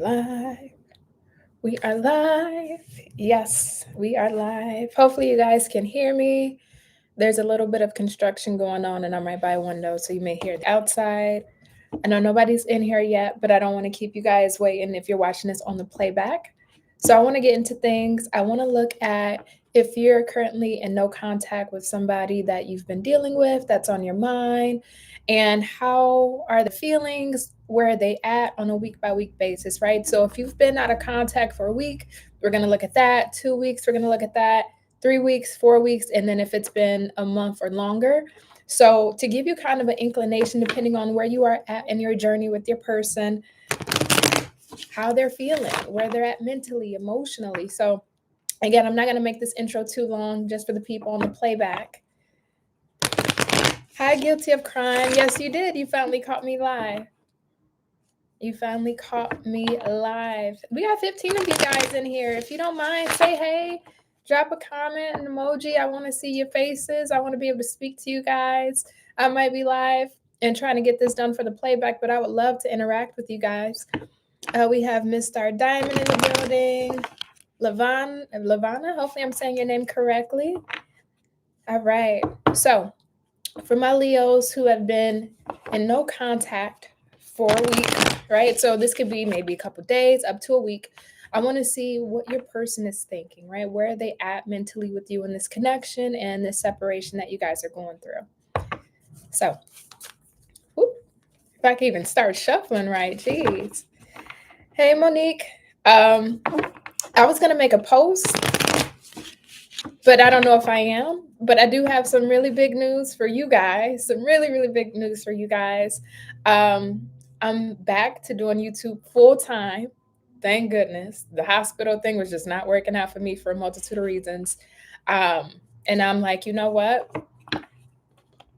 Live. We are live. Yes, we are live. Hopefully, you guys can hear me. There's a little bit of construction going on, and I'm right by a window, so you may hear the outside. I know nobody's in here yet, but I don't want to keep you guys waiting if you're watching this on the playback. So, I want to get into things. I want to look at if you're currently in no contact with somebody that you've been dealing with, that's on your mind, and how are the feelings, where are they at on a week by week basis, right? So if you've been out of contact for a week, we're going to look at that. 2 weeks, we're going to look at that. 3 weeks, 4 weeks, and then if it's been a month or longer. So to give you kind of an inclination, depending on where you are at in your journey with your person, how they're feeling, where they're at mentally, emotionally. So again, I'm not going to make this intro too long just for the people on the playback. Hi, guilty of crime. Yes, you did. You finally caught me live. You finally caught me live. We got 15 of you guys in here. If you don't mind, say hey, drop a comment, an emoji. I want to see your faces. I want to be able to speak to you guys. I might be live and trying to get this done for the playback, but I would love to interact with you guys. We have Miss Star Diamond in the building. Lavana, hopefully I'm saying your name correctly. All right. So, for my Leos who have been in no contact for a week, right? So this could be maybe a couple days, up to a week. I want to see what your person is thinking, right? Where are they at mentally with you in this connection and this separation that you guys are going through? So, whoop, if I can even start shuffling right, geez. Hey, Monique. I was gonna make a post, but I don't know if I am. But I do have some really big news for you guys. Some really, really big news for you guys. Um, I'm back to doing YouTube full time. Thank goodness. The hospital thing was just not working out for me for a multitude of reasons. Um, and I'm like, you know what?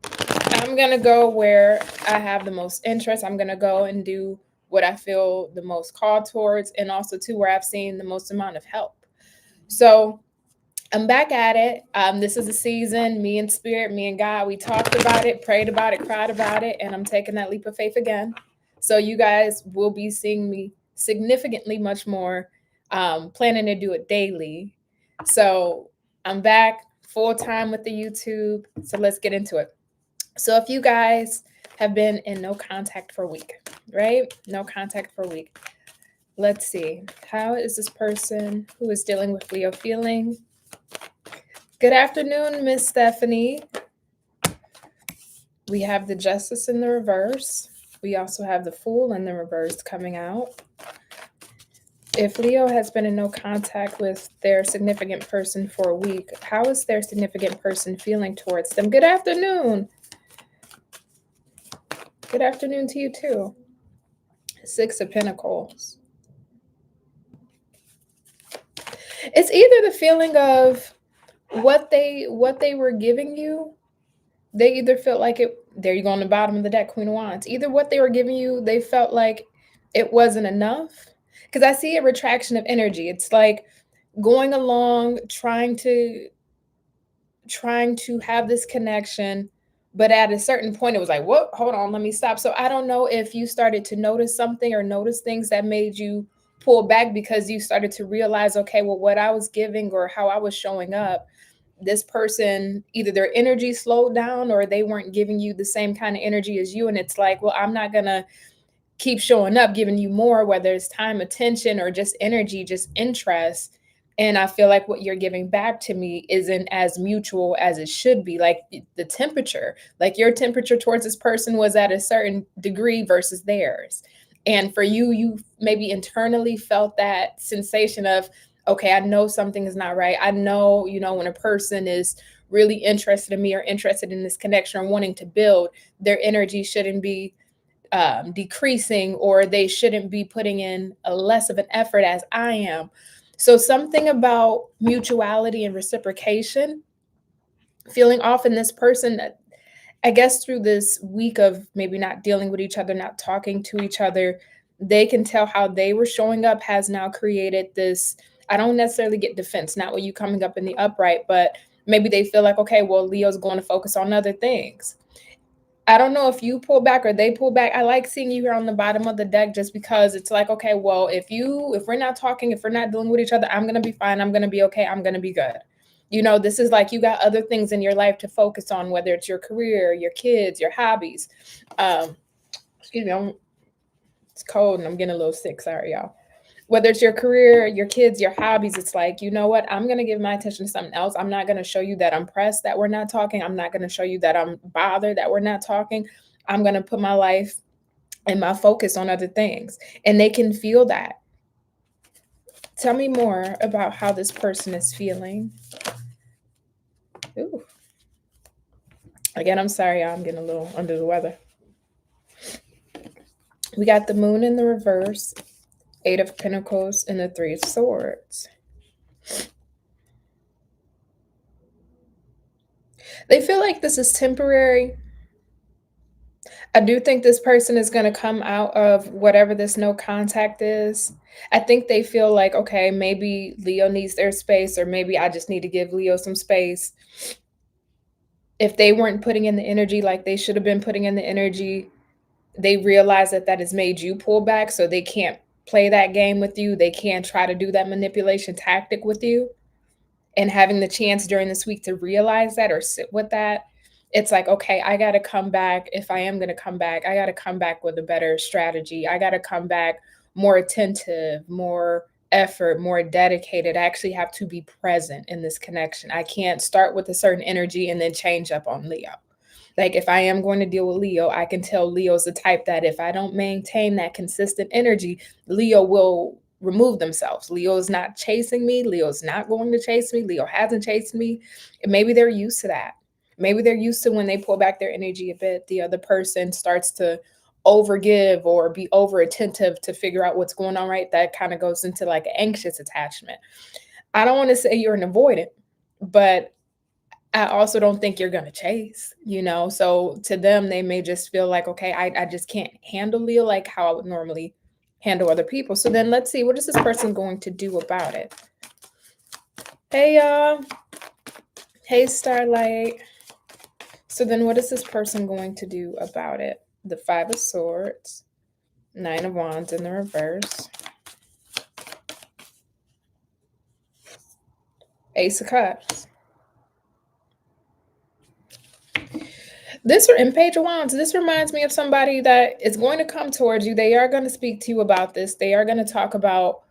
I'm gonna go where I have the most interest. I'm gonna go and do what I feel the most called towards, and also to where I've seen the most amount of help. So I'm back at it. This is a season. Me and Spirit, me and God, we talked about it, prayed about it, cried about it, and I'm taking that leap of faith again. So you guys will be seeing me significantly much more. Planning to do it daily. So I'm back full time with the YouTube. So let's get into it. So if you guys have been in no contact for a week, right? No contact for a week. Let's see. How is this person who is dealing with Leo feeling? Good afternoon, Miss Stephanie. We have the Justice in the reverse. We also have the Fool in the reverse coming out. If Leo has been in no contact with their significant person for a week, how is their significant person feeling towards them? Good afternoon. Good afternoon to you too. Six of Pentacles. It's either the feeling of what they were giving you. They either felt like it. There you go on the bottom of the deck, Queen of Wands. Either what they were giving you, they felt like it wasn't enough. Because I see a retraction of energy. It's like going along, trying to have this connection, but at a certain point, it was like, "Whoa, hold on, let me stop." So I don't know if you started to notice something or notice things that made you pull back because you started to realize, okay, well, what I was giving or how I was showing up, this person, either their energy slowed down or they weren't giving you the same kind of energy as you. And it's like, well, I'm not going to keep showing up, giving you more, whether it's time, attention, or just energy, just interest. And I feel like what you're giving back to me isn't as mutual as it should be. Like the temperature, like your temperature towards this person was at a certain degree versus theirs. And for you, you maybe internally felt that sensation of, okay, I know something is not right. I know, when a person is really interested in me or interested in this connection or wanting to build, their energy shouldn't be decreasing, or they shouldn't be putting in a less of an effort as I am. So something about mutuality and reciprocation, feeling off in this person that I guess through this week of maybe not dealing with each other, not talking to each other, they can tell how they were showing up has now created this. I don't necessarily get defense, not with you coming up in the upright, but maybe they feel like, okay, well, Leo's going to focus on other things. I don't know if you pull back or they pull back. I like seeing you here on the bottom of the deck just because it's like, okay, well, if we're not talking, if we're not dealing with each other, I'm gonna be fine. I'm gonna be okay. I'm gonna be good. This is like you got other things in your life to focus on, whether it's your career, your kids, your hobbies. Excuse me, it's cold and I'm getting a little sick. Sorry, y'all. Whether it's your career, your kids, your hobbies, it's like, you know what? I'm going to give my attention to something else. I'm not going to show you that I'm pressed that we're not talking. I'm not going to show you that I'm bothered that we're not talking. I'm going to put my life and my focus on other things. And they can feel that. Tell me more about how this person is feeling. Ooh. Again, I'm sorry, y'all. I'm getting a little under the weather. We got the moon in the reverse, 8 of Pentacles, and the 3 of Swords. They feel like this is temporary. I do think this person is going to come out of whatever this no contact is. I think they feel like, okay, maybe Leo needs their space, or maybe I just need to give Leo some space. If they weren't putting in the energy like they should have been putting in the energy, they realize that that has made you pull back, so they can't play that game with you. They can't try to do that manipulation tactic with you. And having the chance during this week to realize that or sit with that, it's like, okay, I got to come back. If I am going to come back, I got to come back with a better strategy. I got to come back more attentive, more effort, more dedicated. I actually have to be present in this connection. I can't start with a certain energy and then change up on Leo. Like, if I am going to deal with Leo, I can tell Leo's the type that if I don't maintain that consistent energy, Leo will remove themselves. Leo's not chasing me. Leo's not going to chase me. Leo hasn't chased me. And maybe they're used to that. Maybe they're used to when they pull back their energy a bit, the other person starts to overgive or be over attentive to figure out what's going on, right? That kind of goes into like an anxious attachment. I don't want to say you're an avoidant, but I also don't think you're going to chase. So to them, they may just feel like, okay, I just can't handle Leo like how I would normally handle other people. So then let's see, what is this person going to do about it? Hey, y'all. Hey, Starlight. So then what is this person going to do about it? The 5 of Swords, 9 of Wands in the reverse, Ace of Cups. And Page of Wands, this reminds me of somebody that is going to come towards you. They are going to speak to you about this. They are going to talk about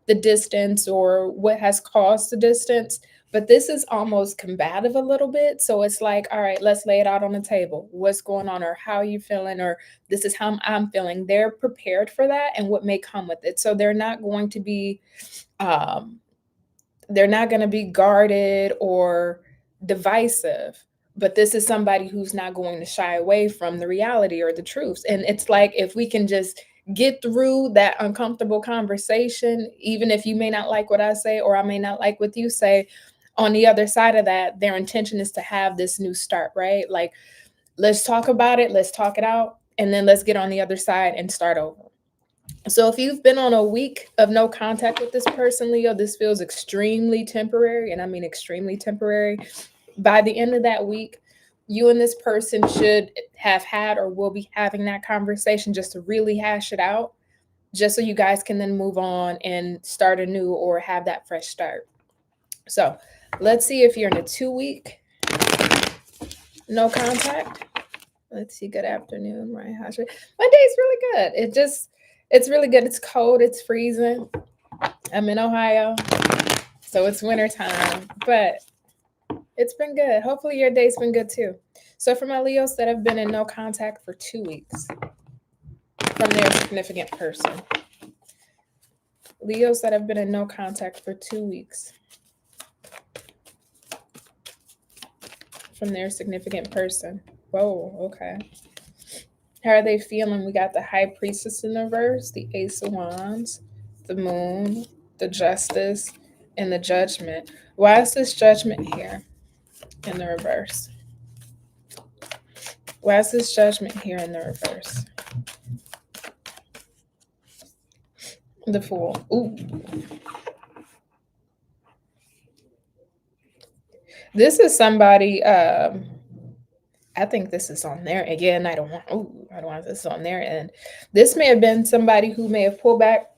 the distance or what has caused the distance. But this is almost combative a little bit. So it's like, all right, let's lay it out on the table. What's going on, or how are you feeling, or this is how I'm feeling. They're prepared for that and what may come with it. So they're not going to be guarded or divisive. But this is somebody who's not going to shy away from the reality or the truths. And it's like, if we can just get through that uncomfortable conversation, even if you may not like what I say or I may not like what you say, on the other side of that, their intention is to have this new start, right? Like, let's talk about it, let's talk it out, and then let's get on the other side and start over. So if you've been on a week of no contact with this person, Leo, this feels extremely temporary, and I mean extremely temporary. By the end of that week, you and this person should have had or will be having that conversation just to really hash it out, just so you guys can then move on and start anew or have that fresh start. So let's see if you're in a 2-week no contact. Let's see. Good afternoon, right? My day's really good. It's really good. It's cold. It's freezing. I'm in Ohio, so it's winter time, but it's been good. Hopefully your day's been good too. So for my Leos that have been in no contact for 2 weeks from their significant person. Leos that have been in no contact for 2 weeks from their significant person. Whoa, okay. How are they feeling? We got the High Priestess in the reverse, the Ace of Wands, the Moon, the Justice, and the Judgment. Why is this Judgment here in the reverse? Why is this Judgment here in the reverse? The Fool. Ooh. This is somebody I think this is on there again. I don't want this on there. And this may have been somebody who may have pulled back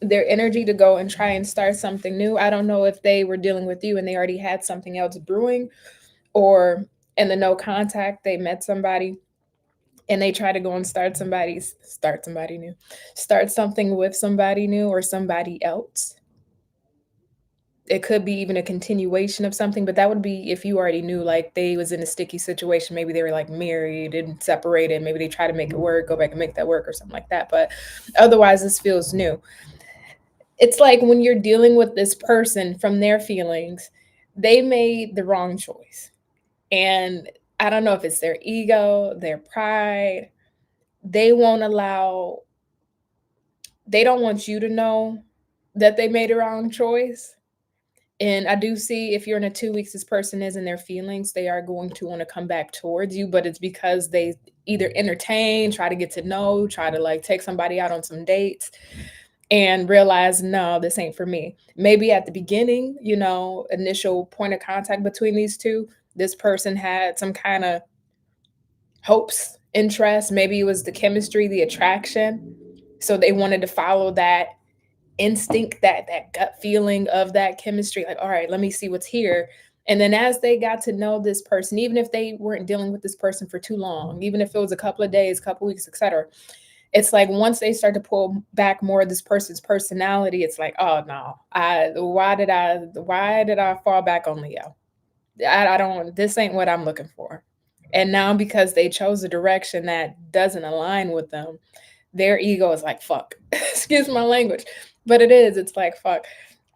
their energy to go and try and start something new. I don't know if they were dealing with you and they already had something else brewing, or in the no contact, they met somebody and they try to go and start something with somebody new or somebody else. It could be even a continuation of something, but that would be if you already knew, like, they was in a sticky situation. Maybe they were, like, married and separated. Maybe they try to make it work, go back and make that work or something like that, but otherwise, this feels new. It's like when you're dealing with this person from their feelings, they made the wrong choice, and I don't know if it's their ego, their pride, they won't allow they don't want you to know that they made a wrong choice. And I do see if you're in a 2 weeks, this person is in their feelings, they are going to wanna come back towards you, but it's because they either entertain, try to get to know, try to, like, take somebody out on some dates and realize, "No, this ain't for me." Maybe at the beginning, initial point of contact between these 2, this person had some kinda hopes, interest, maybe it was the chemistry, the attraction, so they wanted to follow that instinct, that gut feeling of that chemistry, like, all right, let me see what's here. And then as they got to know this person, even if they weren't dealing with this person for too long, even if it was a couple of days, couple weeks, etc., it's like once they start to pull back more of this person's personality, it's like, oh no, why did I fall back on Leo? I don't, this ain't what I'm looking for. And now because they chose a direction that doesn't align with them, their ego is like, fuck. Excuse my language. But it is, it's like, fuck.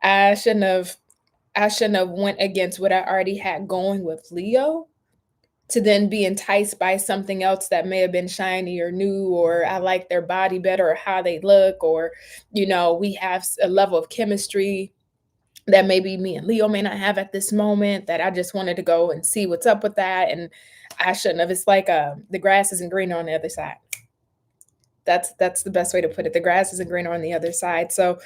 I shouldn't have I shouldn't have went against what I already had going with Leo to then be enticed by something else that may have been shiny or new, or I like their body better or how they look, or we have a level of chemistry that maybe me and Leo may not have at this moment, that I just wanted to go and see what's up with that. And I shouldn't have. It's like the grass isn't greener on the other side. That's the best way to put it. The grass isn't greener on the other side. So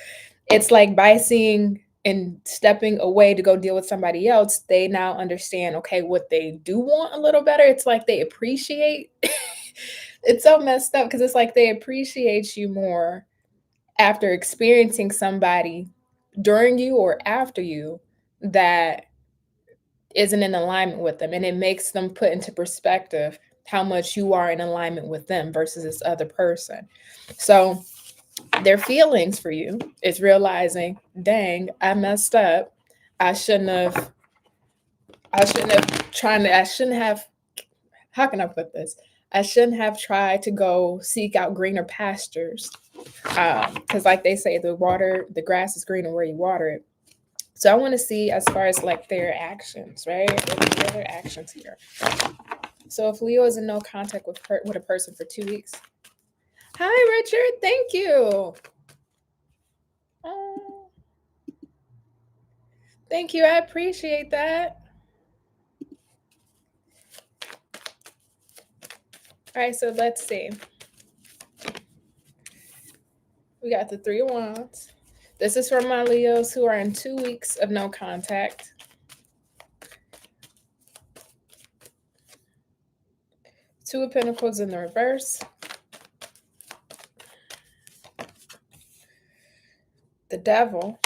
it's like by seeing and stepping away to go deal with somebody else, they now understand, okay, what they do want a little better. It's like they appreciate it's so messed up because it's like they appreciate you more after experiencing somebody during you or after you that isn't in alignment with them. And it makes them put into perspective how much you are in alignment with them versus this other person. So their feelings for you is realizing, dang, I messed up. I shouldn't have, I shouldn't have, how can I put this? I shouldn't have tried to go seek out greener pastures. Because like they say, the grass is greener where you water it. So I want to see as far as like their actions, right? What are their actions here? So if Leo is in no contact with a person for 2 weeks. Hi, Richard. Thank you. Oh, thank you. I appreciate that. All right, so let's see. We got the 3 of Wands. This is for my Leos who are in 2 weeks of no contact. Two of Pentacles in the reverse. The Devil.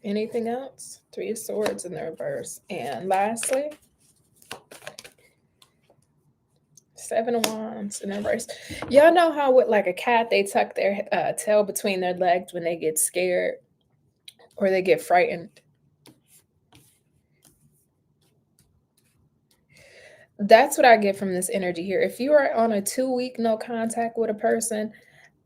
Anything else? 3 of Swords in the reverse. And lastly, 7 of Wands in the reverse. Y'all know how with like a cat, they tuck their tail between their legs when they get scared or they get frightened. That's what I get from this energy here. If you are on a 2-week no contact with a person,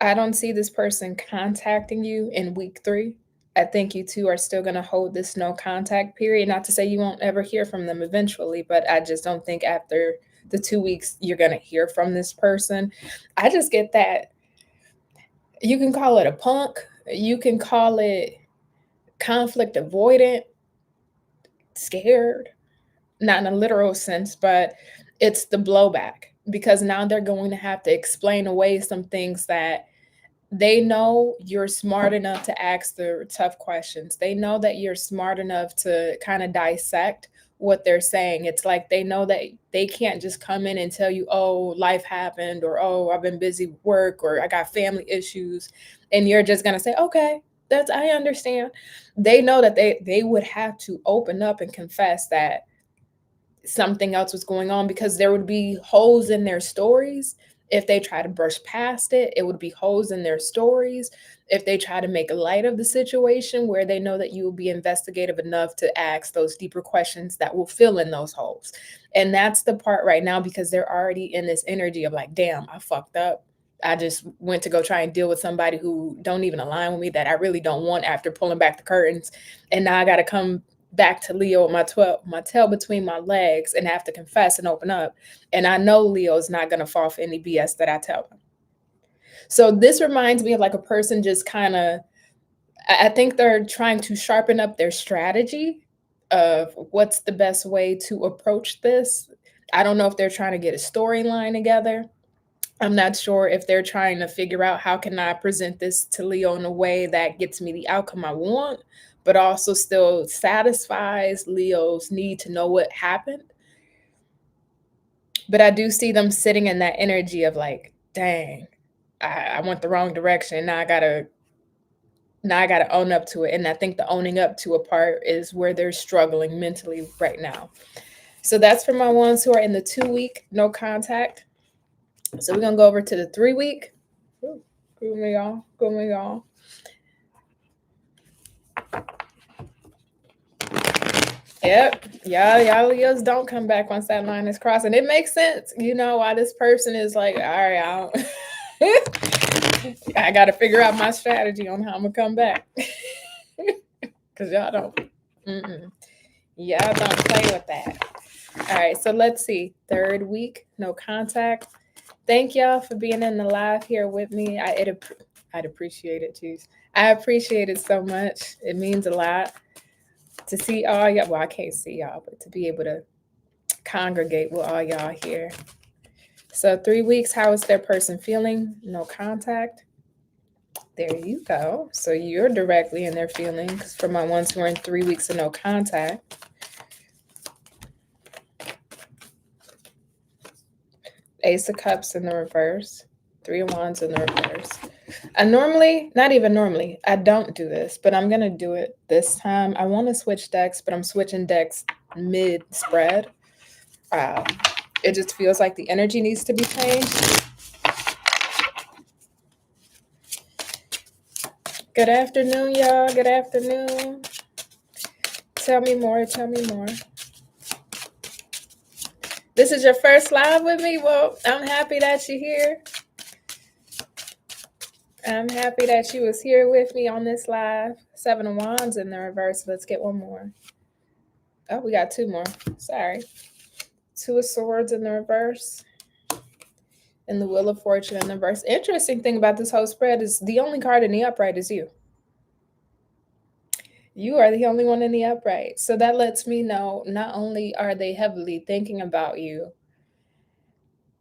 I don't see this person contacting you in week 3. I think you two are still going to hold this no contact period. Not to say you won't ever hear from them eventually, but I just don't think after the 2 weeks you're going to hear from this person. I just get that. You can call it a punk, you can call it conflict avoidant, scared, not in a literal sense, but it's the blowback because now they're going to have to explain away some things that They know you're smart enough to ask the tough questions. They know that you're smart enough to kind of dissect what they're saying. It's like they know that they can't just come in and tell you, oh, life happened, or oh, I've been busy with work, or I got family issues. And you're just going to say, okay, I understand. They know that they would have to open up and confess that something else was going on, because there would be holes in their stories if they try to brush past it. It would be holes in their stories if they try to make light of the situation, where they know that you will be investigative enough to ask those deeper questions that will fill in those holes. And that's the part right now, because they're already in this energy of like, damn, I fucked up. I just went to go try and deal with somebody who don't even align with me, that I really don't want, after pulling back the curtains. And now I got to come back to Leo with my tail between my legs, and have to confess and open up. And I know Leo's not going to fall for any BS that I tell them. So this reminds me of like a person just kind of, I think they're trying to sharpen up their strategy of what's the best way to approach this. I don't know if they're trying to get a storyline together. I'm not sure if they're trying to figure out, how can I present this to Leo in a way that gets me the outcome I want, but also still satisfies Leo's need to know what happened. But I do see them sitting in that energy of like, dang, I went the wrong direction. Now I gotta own up to it. And I think the owning up to a part is where they're struggling mentally right now. So that's for my ones who are in the 2-week no contact. So we're gonna go over to the 3-week. Go me, y'all. Go me, y'all. Yep. Y'all Leos don't come back once that line is crossed. And it makes sense. You know why this person is like, all right, I got to figure out my strategy on how I'm going to come back. Because y'all don't play with that. All right. So let's see. 3rd week, no contact. Thank y'all for being in the live here with me. I'd appreciate it, too. I appreciate it so much. It means a lot to see all y'all. Well, I can't see y'all, but to be able to congregate with all y'all here. So 3 weeks, how is their person feeling? No contact. There you go. So you're directly in their feelings. For my ones who are in 3 weeks of no contact. Ace of Cups in the reverse. 3 of Wands in the reverse. I normally, not even normally, I don't do this, but I'm going to do it this time. I want to switch decks, but I'm switching decks mid-spread. It just feels like the energy needs to be changed. Good afternoon, y'all. Good afternoon. Tell me more. Tell me more. This is your first live with me? Well, I'm happy that you're here. I'm happy that you was here with me on this live. 7 of Wands in the reverse. Let's get one more. Oh, we got 2 more. Sorry. 2 of Swords in the reverse. And the Wheel of Fortune in the reverse. Interesting thing about this whole spread is the only card in the upright is you. You are the only one in the upright. So that lets me know not only are they heavily thinking about you,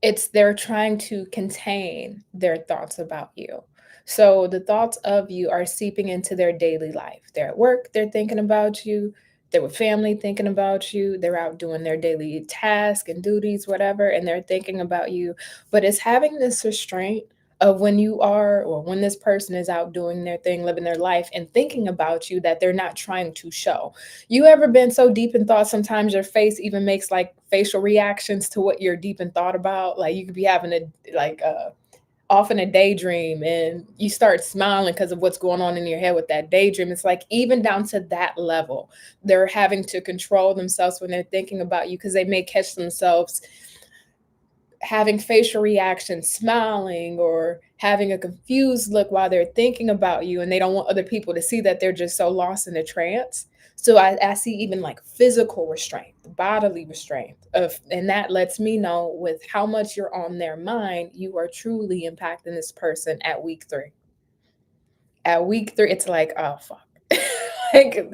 it's they're trying to contain their thoughts about you. So the thoughts of you are seeping into their daily life. They're at work, they're thinking about you. They're with family thinking about you. They're out doing their daily tasks and duties, whatever, and they're thinking about you. But it's having this restraint of when you are, or when this person is out doing their thing, living their life and thinking about you, that they're not trying to show. You ever been so deep in thought, sometimes your face even makes like facial reactions to what you're deep in thought about? Like you could be having often a daydream and you start smiling because of what's going on in your head with that daydream. It's like even down to that level, they're having to control themselves when they're thinking about you, because they may catch themselves having facial reactions, smiling, or having a confused look while they're thinking about you, and they don't want other people to see that they're just so lost in a trance. So I see even like physical restraint, bodily restraint and that lets me know with how much you're on their mind, you are truly impacting this person at week 3. At week 3, it's like, oh fuck. Like,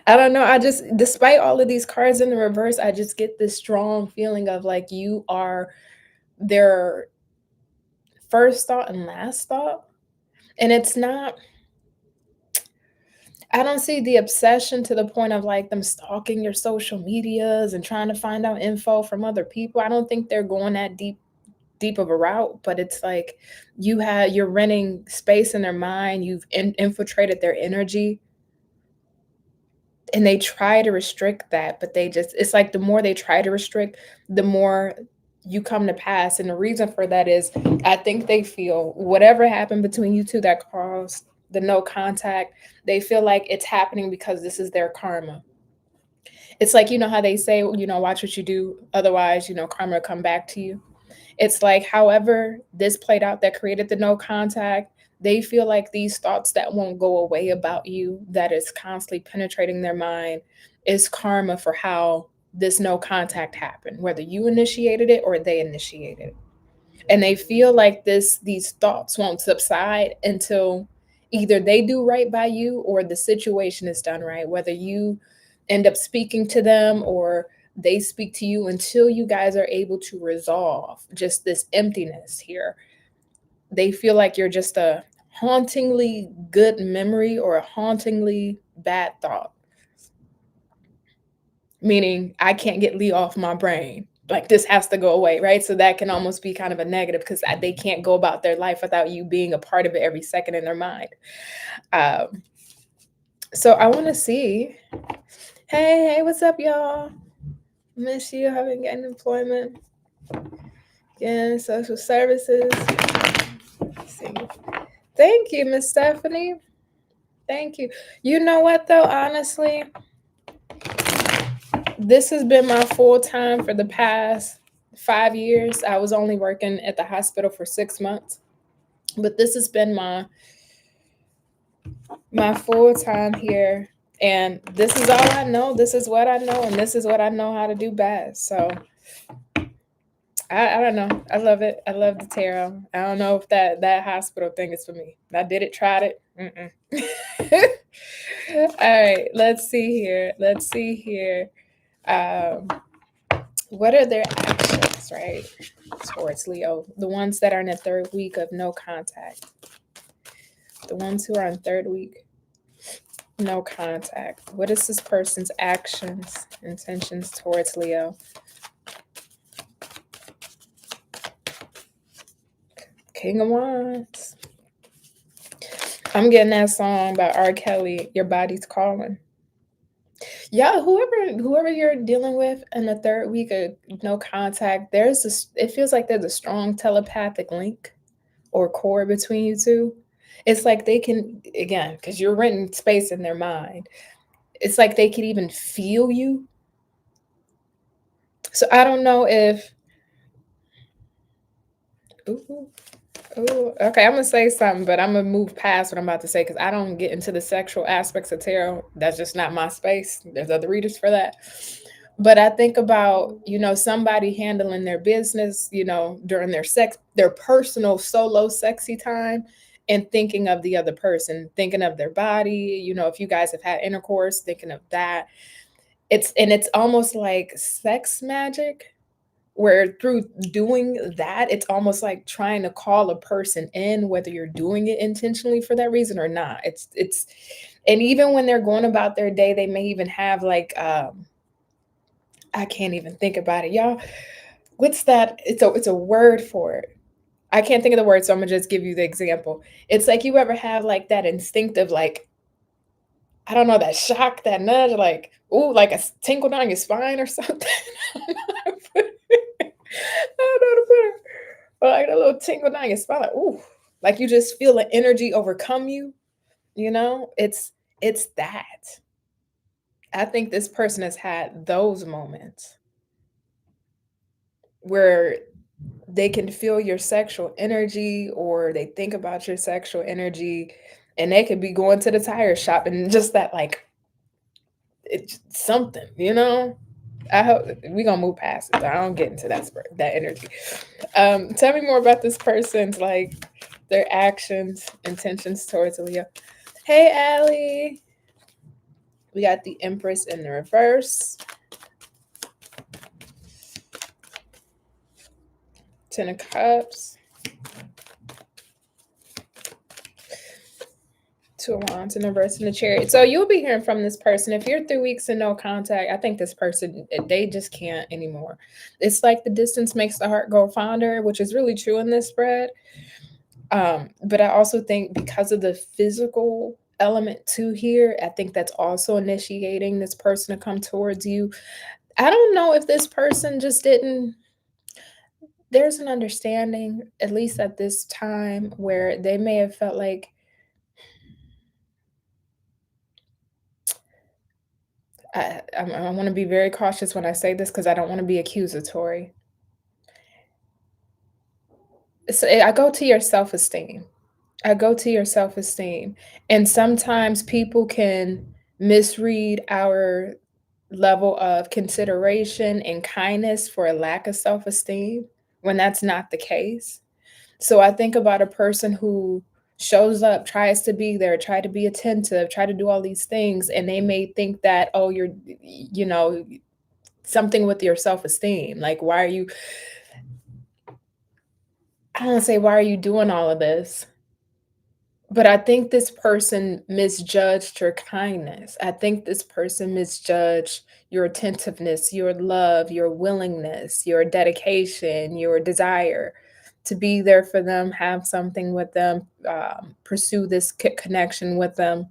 I don't know. I just, despite all of these cards in the reverse, I just get this strong feeling of like you are their first thought and last thought. And it's not, I don't see the obsession to the point of like them stalking your social medias and trying to find out info from other people. I don't think they're going that deep of a route, but it's like you're renting space in their mind, you've infiltrated their energy, and they try to restrict that, but they just, it's like the more they try to restrict, the more you come to pass. And the reason for that is I think they feel whatever happened between you two that caused the no contact, they feel like it's happening because this is their karma. It's like, you know how they say, watch what you do, otherwise, karma will come back to you. It's like, however this played out that created the no contact, they feel like these thoughts that won't go away about you, that is constantly penetrating their mind, is karma for how this no contact happened, whether you initiated it or they initiated it. And they feel like these thoughts won't subside until either they do right by you or the situation is done right, whether you end up speaking to them or they speak to you, until you guys are able to resolve just this emptiness here. They feel like you're just a hauntingly good memory or a hauntingly bad thought, meaning I can't get Lee off my brain. Like this has to go away, right? So that can almost be kind of a negative because they can't go about their life without you being a part of it every second in their mind. Um, so I want to see. Hey, what's up, y'all? Miss you. Haven't gotten employment. Yeah, social services. Let's see. Thank you, Miss Stephanie. Thank you. You know what though, honestly, this has been my full time for the past 5 years. I was only working at the hospital for 6 months, but this has been my full time here. And this is all I know. This is what I know, and this is what I know how to do best. So I don't know. I love it. I love the tarot. I don't know if that hospital thing is for me. I did it, tried it. All right, let's see here. Let's see here. Um, what are their actions, right, towards Leo? The ones that are in the third week of no contact. The ones who are in third week, no contact. What is this person's actions, intentions towards Leo? King of Wands. I'm getting that song by R. Kelly, Your Body's Calling. Yeah, whoever you're dealing with in the third week of no contact, there's this, it feels like there's a strong telepathic link or cord between you two. It's like they can, again, because you're renting space in their mind. It's like they could even feel you. So I don't know if, ooh, ooh, okay, I'm gonna say something, but I'm gonna move past what I'm about to say because I don't get into the sexual aspects of tarot. That's just not my space. There's other readers for that. But I think about, somebody handling their business, during their personal solo sexy time, and thinking of the other person, thinking of their body, if you guys have had intercourse, thinking of that. It's almost like sex magic, where through doing that, it's almost like trying to call a person in, whether you're doing it intentionally for that reason or not. It's and even when they're going about their day, they may even have like I can't even think about it. Y'all, what's that? It's a word for it. I can't think of the word, so I'm gonna just give you the example. It's like you ever have like that instinctive, like, I don't know, that shock, that nudge, like, ooh, like a tingle down your spine or something. I don't know how to put it. I don't know how to put it. Or like a little tingle down your spine, like, ooh, like you just feel the energy overcome you, it's that. I think this person has had those moments where they can feel your sexual energy or they think about your sexual energy, and they could be going to the tire shop and just that, like, it's something. I hope we're gonna move past it. I don't get into that energy. Tell me more about this person's, like, their actions, intentions towards Leo. Hey, Allie. We got the Empress in the reverse. Ten of Cups. Two of Wands in reverse in the Chariot. So you'll be hearing from this person. If you're 3 weeks and no contact, I think this person, they just can't anymore. It's like the distance makes the heart go fonder, which is really true in this spread. But I also think because of the physical element to here, I think that's also initiating this person to come towards you. I don't know if this person just didn't, there's an understanding, at least at this time, where they may have felt like, I want to be very cautious when I say this because I don't want to be accusatory. So I go to your self esteem. I go to your self esteem. And sometimes people can misread our level of consideration and kindness for a lack of self esteem when that's not the case. So I think about a person who shows up, tries to be there, try to be attentive, try to do all these things, and they may think that, oh, you're, you know, something with your self-esteem. Like, why are you, I don't say, why are you doing all of this? But I think this person misjudged your kindness. I think this person misjudged your attentiveness, your love, your willingness, your dedication, your desire to be there for them, have something with them, pursue this connection with them,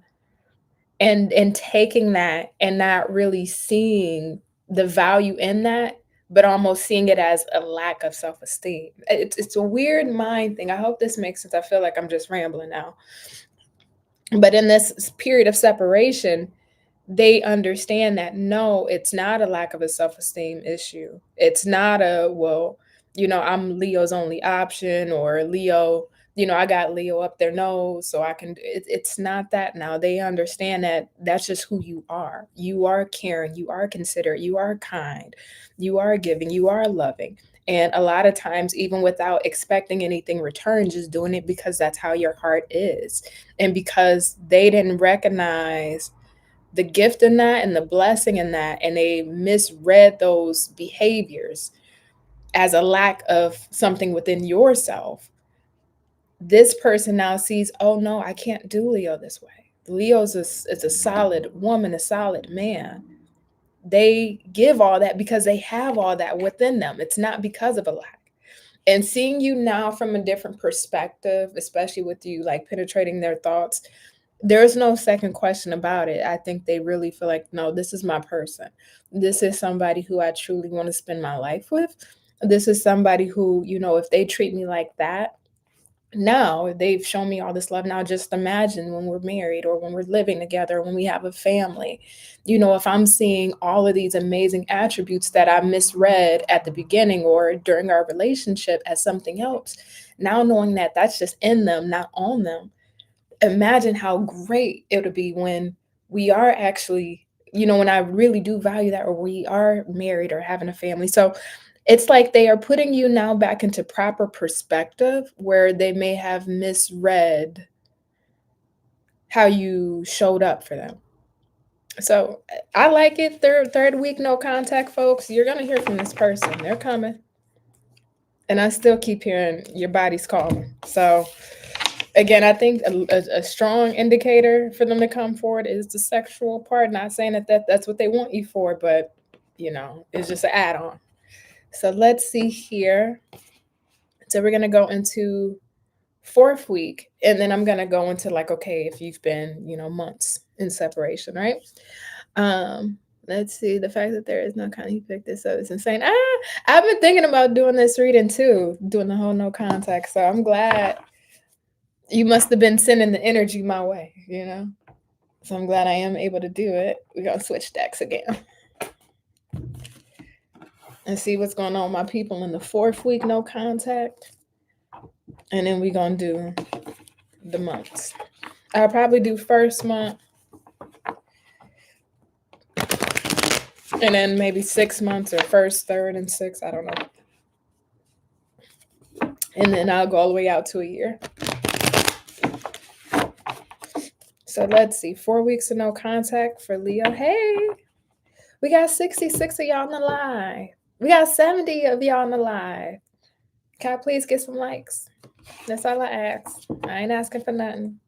and taking that and not really seeing the value in that, but almost seeing it as a lack of self-esteem. It's a weird mind thing. I hope this makes sense. I feel like I'm just rambling now. But in this period of separation, they understand that no, it's not a lack of a self-esteem issue. It's not a, well, I'm Leo's only option, or Leo, I got Leo up their nose, so I can. It's not that now. They understand that that's just who you are. You are caring, you are considerate, you are kind, you are giving, you are loving. And a lot of times, even without expecting anything return, just doing it because that's how your heart is. And because they didn't recognize the gift in that and the blessing in that, and they misread those behaviors as a lack of something within yourself, this person now sees, oh no, I can't do Leo this way. Leo's is a solid woman, a solid man. They give all that because they have all that within them. It's not because of a lack. And seeing you now from a different perspective, especially with you like penetrating their thoughts, there's no second question about it. I think they really feel like, no, this is my person. This is somebody who I truly want to spend my life with. This is somebody who, if they treat me like that, now they've shown me all this love. Now just imagine when we're married, or when we're living together, when we have a family. If I'm seeing all of these amazing attributes that I misread at the beginning or during our relationship as something else, now knowing that that's just in them, not on them, imagine how great it would be when we are actually, when I really do value that, or we are married or having a family. So it's like they are putting you now back into proper perspective where they may have misread how you showed up for them. So I like it. Third week, no contact, folks. You're going to hear from this person. They're coming. And I still keep hearing your body's calling. So again, I think a strong indicator for them to come forward is the sexual part. Not saying that's what they want you for, but it's just an add-on. So let's see here. So we're gonna go into fourth week, and then I'm gonna go into like, okay, if you've been, months in separation, right? Let's see. The fact that there is no kind, you picked this up, it's insane. I've been thinking about doing this reading too, doing the whole no contact. So I'm glad you must have been sending the energy my way, So I'm glad I am able to do it. We're gonna switch decks again and see what's going on with my people in the fourth week, no contact. And then we're gonna do the months. I'll probably do first month, and then maybe 6 months, or first, third, and sixth. I don't know. And then I'll go all the way out to a year. So let's see. 4 weeks of no contact for Leo. Hey, we got 66 of y'all on the live. We got 70 of y'all on the live. Can I please get some likes? That's all I ask. I ain't asking for nothing.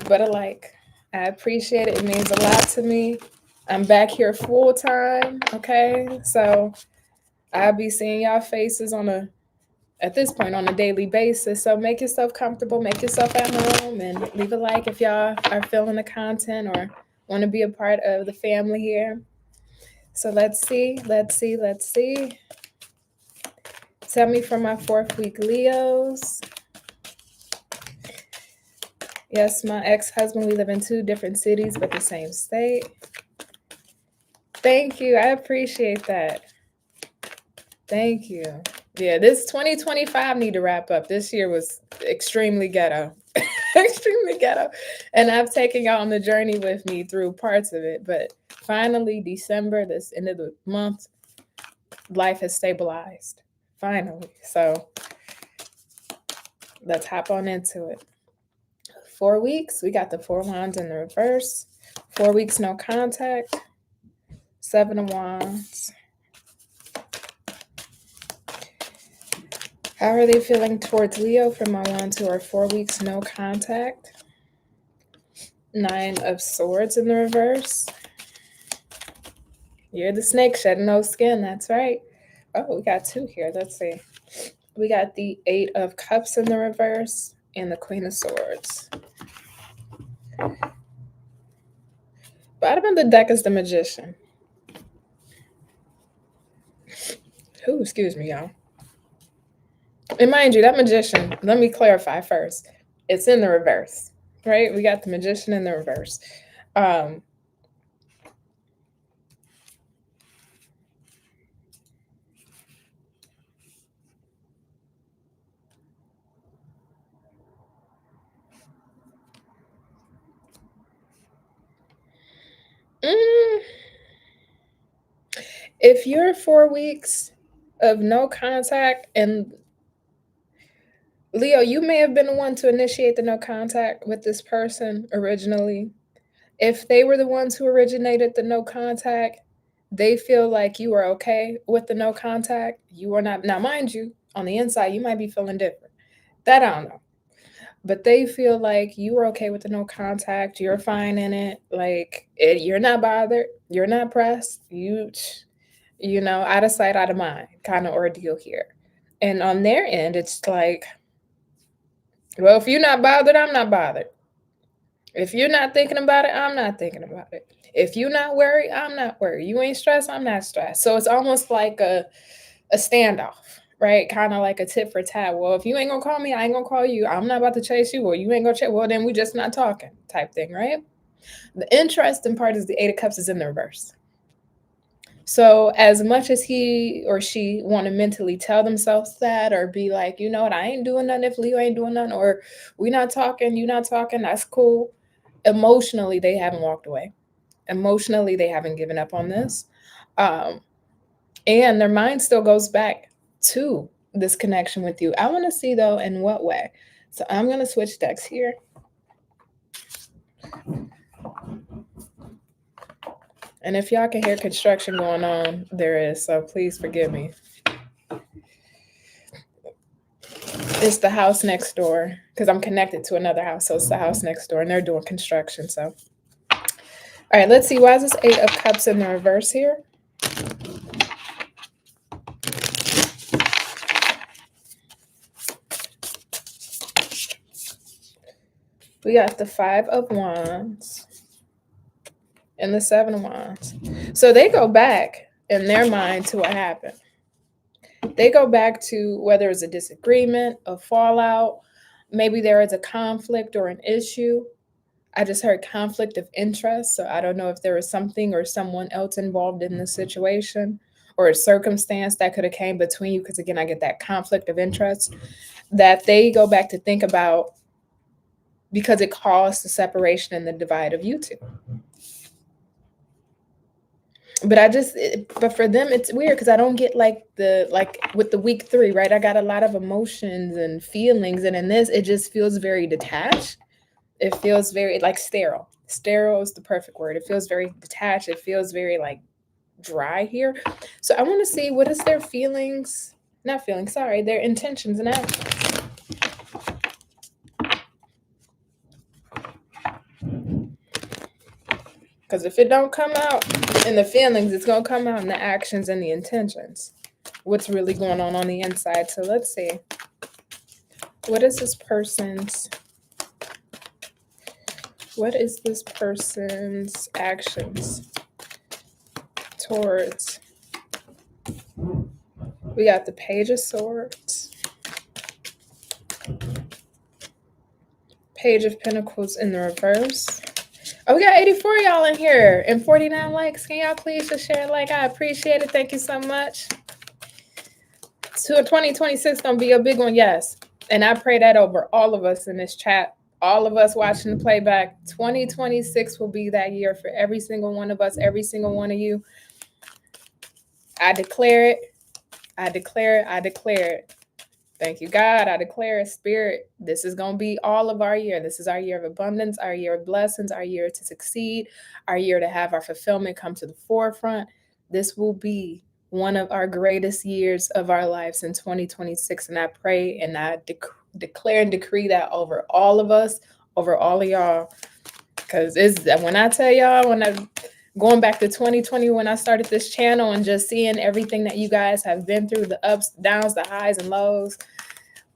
but alike. I appreciate it. It means a lot to me. I'm back here full time. Okay. So I'll be seeing y'all faces at this point on a daily basis. So make yourself comfortable, make yourself at home, and leave a like if y'all are feeling the content or want to be a part of the family here. So let's see. Tell me for my 4th week Leos. Yes, my ex-husband, we live in 2 different cities but the same state. Thank you. I appreciate that. Thank you. Yeah, this 2025 need to wrap up. This year was extremely ghetto. Extremely ghetto. And I've taken y'all on the journey with me through parts of it. But finally, December, this end of the month, life has stabilized. Finally. So let's hop on into it. 4 weeks, we got the 4 wands in the reverse. 4 weeks, no contact. 7 of wands. How are they feeling towards Leo for my ones who are 4 weeks, no contact? 9 of swords in the reverse. You're the snake shedding no skin. That's right. Oh, we got 2 here. Let's see. We got the 8 of cups in the reverse and the Queen of Swords. Bottom of the deck is the Magician. Ooh, excuse me, y'all. And mind you, that Magician, let me clarify first. It's in the reverse, right? We got the Magician in the reverse. If you're 4 weeks of no contact, and Leo, you may have been the one to initiate the no contact with this person originally. If they were the ones who originated the no contact, they feel like you are okay with the no contact. You are not. Now, mind you, on the inside, you might be feeling different. That I don't know. But they feel like you are okay with the no contact. You're fine in it. Like, you're not bothered. You're not pressed. Out of sight, out of mind kind of ordeal here. And on their end, it's like, well, if you're not bothered, I'm not bothered. If you're not thinking about it, I'm not thinking about it. If you're not worried, I'm not worried. You ain't stressed, I'm not stressed. So it's almost like a standoff, right? Kind of like a tit for tat. Well, if you ain't gonna call me, I ain't gonna call you. I'm not about to chase you, or you ain't gonna chase. Well, then we just not talking type thing, right? The interesting part is the 8 of Cups is in the reverse. So as much as he or she want to mentally tell themselves that, or be like, you know what, I ain't doing nothing if Leo ain't doing nothing, or we not talking, you not talking, that's cool. Emotionally, they haven't walked away. Emotionally, they haven't given up on this. And their mind still goes back to this connection with you. I want to see, though, in what way. So I'm going to switch decks here. And if y'all can hear construction going on, there is. So please forgive me. It's the house next door because I'm connected to another house. So it's the house next door and they're doing construction. So, all right, let's see. Why is this 8 of Cups in the reverse here? We got the 5 of Wands and the 7 of Wands. So they go back in their mind to what happened. They go back to whether it's a disagreement, a fallout, maybe there is a conflict or an issue. I just heard conflict of interest. So I don't know if there was something or someone else involved in the situation or a circumstance that could have came between you. Because again, I get that conflict of interest that they go back to think about because it caused the separation and the divide of you two. But for them, it's weird because I don't get like with the week 3, right? I got a lot of emotions and feelings. And in this, it just feels very detached. It feels very like sterile. Sterile is the perfect word. It feels very detached. It feels very like dry here. So I want to see what is their feelings, not feelings, sorry, their intentions and actions. Because if it don't come out in the feelings, it's going to come out in the actions and the intentions. What's really going on the inside. So let's see. What is this person's actions towards? We got the Page of Swords, Page of Pentacles in the reverse. Oh, we got 84 y'all in here and 49 likes. Can y'all please just share a like? I appreciate it. Thank you so much. So 2026 gonna be a big one, yes. And I pray that over all of us in this chat, all of us watching the playback. 2026 will be that year for every single one of us, every single one of you. I declare it. I declare it. I declare it. Thank you, God. I declare it, Spirit. This is going to be all of our year. This is our year of abundance, our year of blessings, our year to succeed, our year to have our fulfillment come to the forefront. This will be one of our greatest years of our lives in 2026. And I pray and I declare and decree that over all of us, over all of y'all. Because when I tell y'all, going back to 2020, when I started this channel and just seeing everything that you guys have been through, the ups, downs, the highs and lows,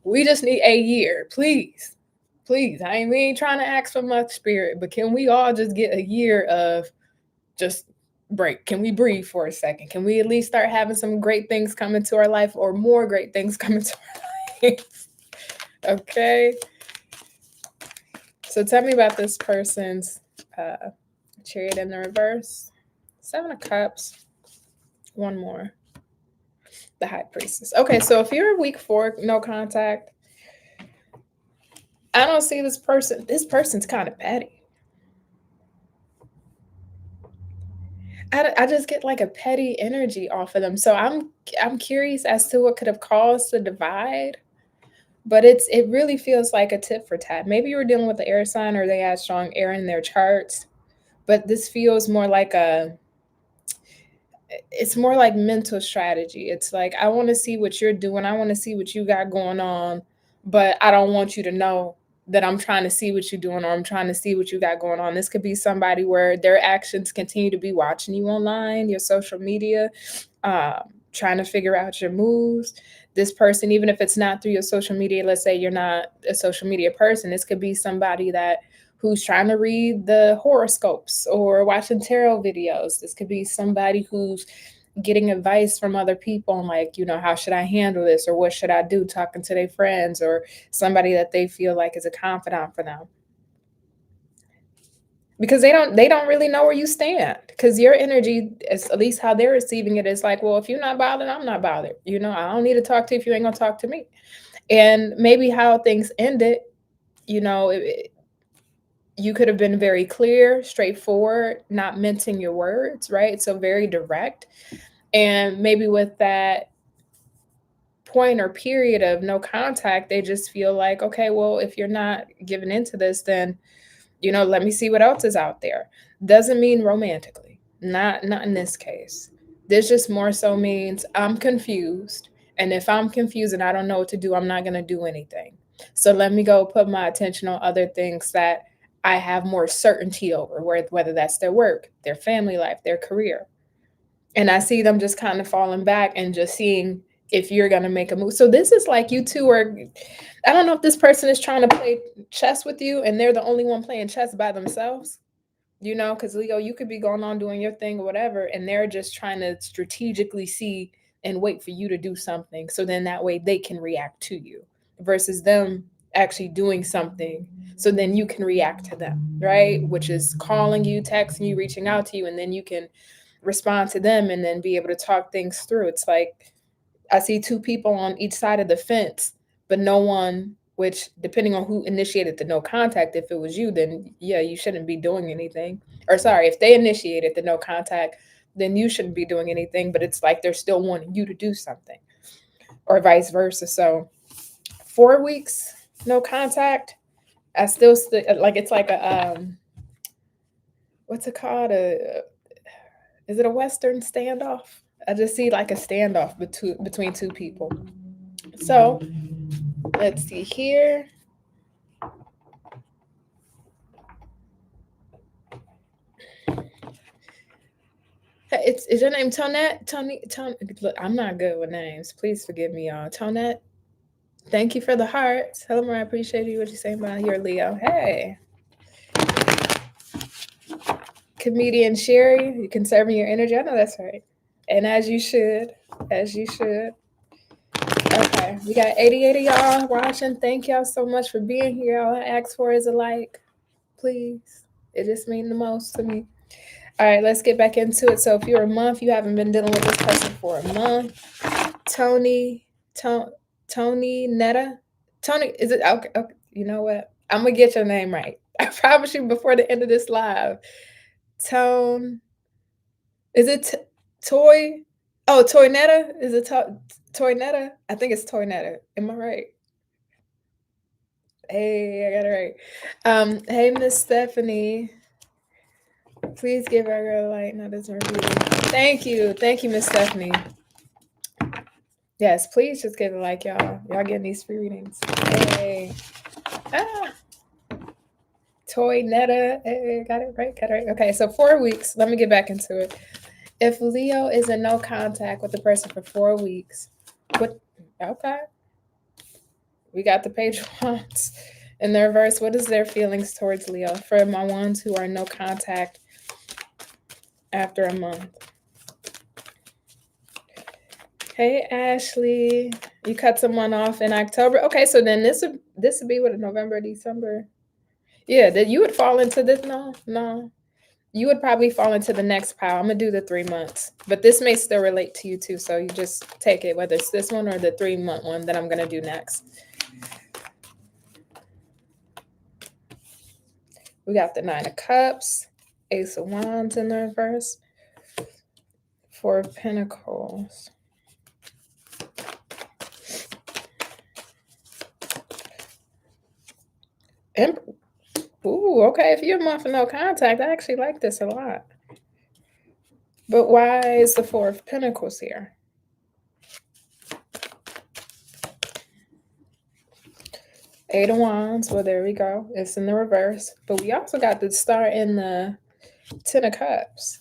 we just need a year, please. Please. We ain't trying to ask for much, Spirit, but can we all just get a year of just break? Can we breathe for a second? Can we at least start having some great things come into our life, or more great things come into our life? Okay. So tell me about this person's Chariot in the reverse, 7 of Cups, one more, the High Priestess. Okay, so if you're week 4, no contact, I don't see this person. This person's kind of petty. I just get like a petty energy off of them. So I'm curious as to what could have caused the divide. But it really feels like a tit for tat. Maybe you were dealing with the air sign, or they had strong air in their charts. But this feels more like it's more like mental strategy. It's like, I want to see what you're doing. I want to see what you got going on, but I don't want you to know that I'm trying to see what you're doing, or I'm trying to see what you got going on. This could be somebody where their actions continue to be watching you online, your social media, trying to figure out your moves. This person, even if it's not through your social media, let's say you're not a social media person, this could be somebody who's trying to read the horoscopes or watching tarot videos. This could be somebody who's getting advice from other people on, like, how should I handle this, or what should I do, talking to their friends, or somebody that they feel like is a confidant for them. Because they don't really know where you stand, because your energy, at least how they're receiving it, is like, well, if you're not bothered, I'm not bothered. I don't need to talk to you if you ain't gonna talk to me. And maybe how things ended, you could have been very clear, straightforward, not mincing your words, right? So very direct. And maybe with that point or period of no contact, they just feel like, okay, well, if you're not giving into this, then, let me see what else is out there. Doesn't mean romantically, not in this case. This just more so means I'm confused. And if I'm confused and I don't know what to do, I'm not going to do anything. So let me go put my attention on other things that I have more certainty over, whether that's their work, their family life, their career. And I see them just kind of falling back and just seeing if you're going to make a move. So this is like you two are, I don't know if this person is trying to play chess with you and they're the only one playing chess by themselves, because Leo, you could be going on doing your thing or whatever, and they're just trying to strategically see and wait for you to do something. So then that way they can react to you, versus them actually doing something. So then you can react to them, right? Which is calling you, texting you, reaching out to you, and then you can respond to them and then be able to talk things through. It's like I see 2 people on each side of the fence, but no one, which depending on who initiated the no contact, if it was you, then yeah, you shouldn't be doing anything. Or sorry, if they initiated the no contact, then you shouldn't be doing anything, but it's like they're still wanting you to do something, or vice versa. So 4 weeks, no contact, I still like, it's like a, what's it called? Is it a Western standoff? I just see like a standoff between 2 people. So let's see here. Is your name Tonette? Tony. Look, I'm not good with names. Please forgive me, y'all. Tonette. Thank you for the hearts. Hello, I appreciate you. What you saying about here, Leo? Hey, comedian Sherry, you conserving your energy. I know that's right. And as you should, as you should. Okay, we got 88 of y'all watching. Thank y'all so much for being here. All I ask for is a like, please. It just means the most to me. All right, let's get back into it. So if you're a month, you haven't been dealing with this person for a month. Tony, Tony Netta, Tony, is it okay? Okay, you know what? I'm gonna get your name right. I promise you before the end of this live. Tone, is it Toy? Oh, Toy Netta? Is it Toy Netta? I think it's Toy Netta. Am I right? Hey, I got it right. Hey, Miss Stephanie. Please give our girl a like. No, that's review. Thank you, Miss Stephanie. Yes, please just give a like, y'all. Y'all getting these free readings. Hey, ah, Toy Netta. Hey, got it right. Got it right. Okay, so 4 weeks. Let me get back into it. If Leo is in no contact with the person for 4 weeks, what? Okay, we got the page of wands in the reverse. What is their feelings towards Leo for my ones who are in no contact after a month? Hey Ashley, you cut someone off in October. Okay, so then this would be what, November, December. Yeah, that you would fall into this. No, you would probably fall into the next pile. I'm gonna do the 3 months, but this may still relate to you too. So you just take it, whether it's this one or the 3 month one that I'm gonna do next. We got the 9 of Cups, Ace of Wands in the reverse, 4 of Pentacles. Ooh, okay. If you're a month of no contact, I actually like this a lot. But why is the 4 of Pentacles here? Eight of Wands. Well, there we go. It's in the reverse. But we also got the Star in the 10 of Cups.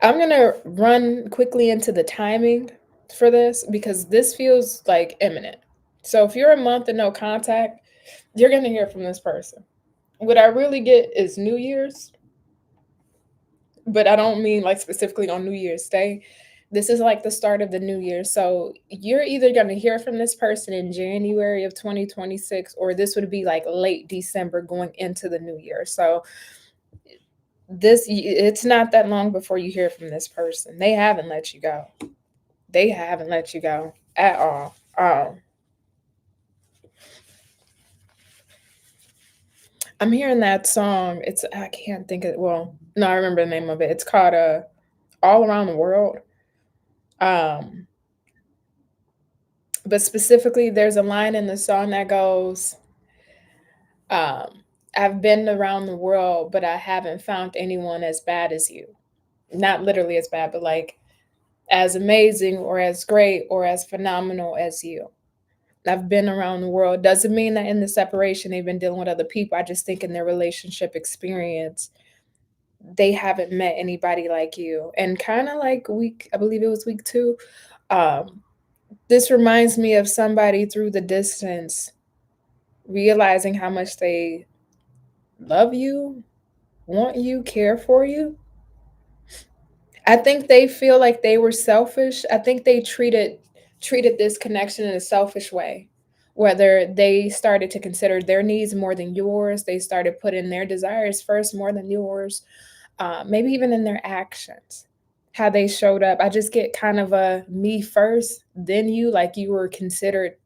I'm going to run quickly into the timing for this because this feels like imminent. So if you're a month and no contact, you're going to hear from this person. What I really get is New Year's, but I don't mean like specifically on New Year's Day. This is like the start of the new year. So you're either going to hear from this person in January of 2026, or this would be like late December going into the new year. So it's not that long before you hear from this person. They haven't let you go. They haven't let you go at all. I'm hearing that song. I can't think of, well, no, I remember the name of it. It's called All Around the World. But specifically, there's a line in the song that goes, I've been around the world, but I haven't found anyone as bad as you. Not literally as bad, but like as amazing or as great or as phenomenal as you. I've been around the world. Doesn't mean that in the separation they've been dealing with other people. I just think in their relationship experience, they haven't met anybody like you. And kind of like I believe it was week 2, this reminds me of somebody through the distance realizing how much they love you, want you, care for you. I think they feel like they were selfish. I think they treated this connection in a selfish way. Whether they started to consider their needs more than yours, they started putting their desires first more than yours. Maybe even in their actions, how they showed up. I just get kind of a me first, then you, like you were considered,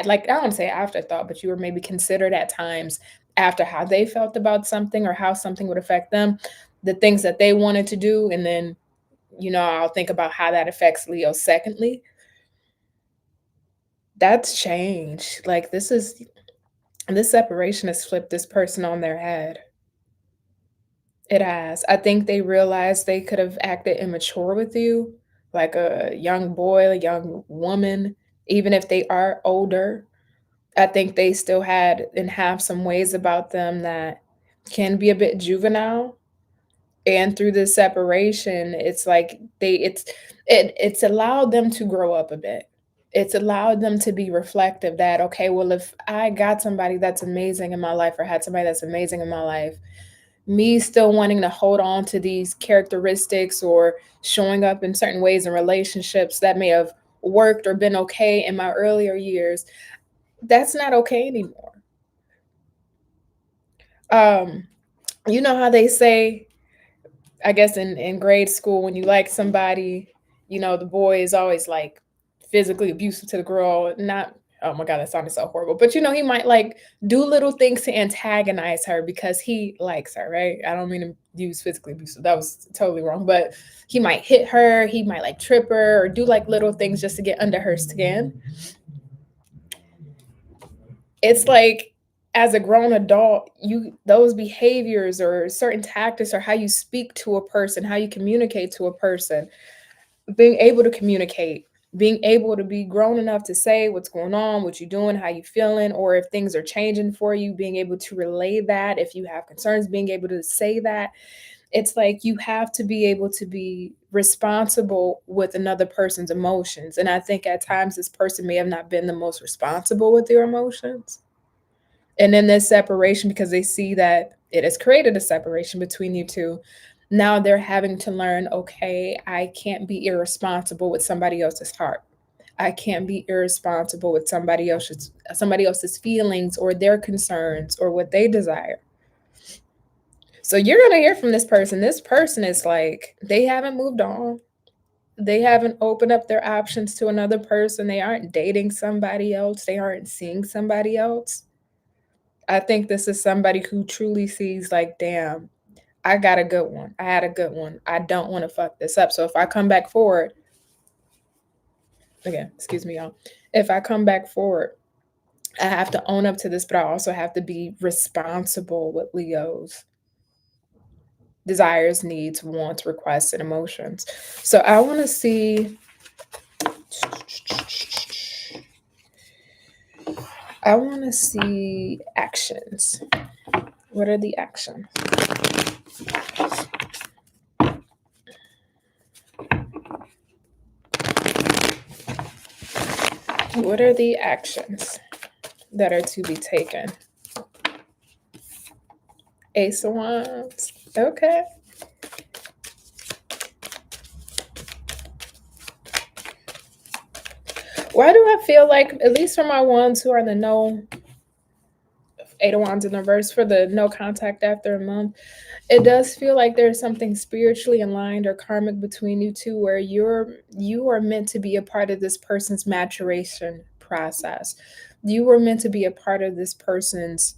like I don't say afterthought, but you were maybe considered at times after how they felt about something or how something would affect them, the things that they wanted to do. And then, I'll think about how that affects Leo secondly. That's change. Like this separation has flipped this person on their head. It has. I think they realized they could have acted immature with you, like a young boy, a young woman, even if they are older. I think they still had and have some ways about them that can be a bit juvenile. And through this separation, it's like it's allowed them to grow up a bit. It's allowed them to be reflective that, okay, well, if I got somebody that's amazing in my life or had somebody that's amazing in my life, me still wanting to hold on to these characteristics or showing up in certain ways in relationships that may have worked or been okay in my earlier years, that's not okay anymore. Um, you know how they say, I guess in grade school, when you like somebody, the boy is always like physically abusive to the girl. Not, oh my God, that sounded so horrible. But he might like do little things to antagonize her because he likes her, right? I don't mean to use physically abusive. That was totally wrong. But he might hit her, he might like trip her or do like little things just to get under her skin. It's like as a grown adult, those behaviors or certain tactics or how you speak to a person, how you communicate to a person, being able to communicate, being able to be grown enough to say what's going on, what you're doing, how you feeling, or if things are changing for you, being able to relay that. If you have concerns, being able to say that. It's like you have to be able to be responsible with another person's emotions. And I think at times this person may have not been the most responsible with their emotions. And in this separation, because they see that it has created a separation between you two, now they're having to learn, okay, I can't be irresponsible with somebody else's heart. I can't be irresponsible with somebody else's feelings or their concerns or what they desire. So you're going to hear from this person. This person is like, they haven't moved on. They haven't opened up their options to another person. They aren't dating somebody else. They aren't seeing somebody else. I think this is somebody who truly sees like, damn, I got a good one. I had a good one. I don't want to fuck this up. So if I come back forward, again, excuse me, y'all. If I come back forward, I have to own up to this, but I also have to be responsible with Leo's desires, needs, wants, requests, and emotions. So I want to see. I want to see actions. What are the actions? What are the actions that are to be taken? Ace of Wands. Okay. Why do I feel like, at least for my ones who are in the no, Eight of Wands in the reverse for the no contact after a month, it does feel like there's something spiritually aligned or karmic between you two where you are meant to be a part of this person's maturation process. You were meant to be a part of this person's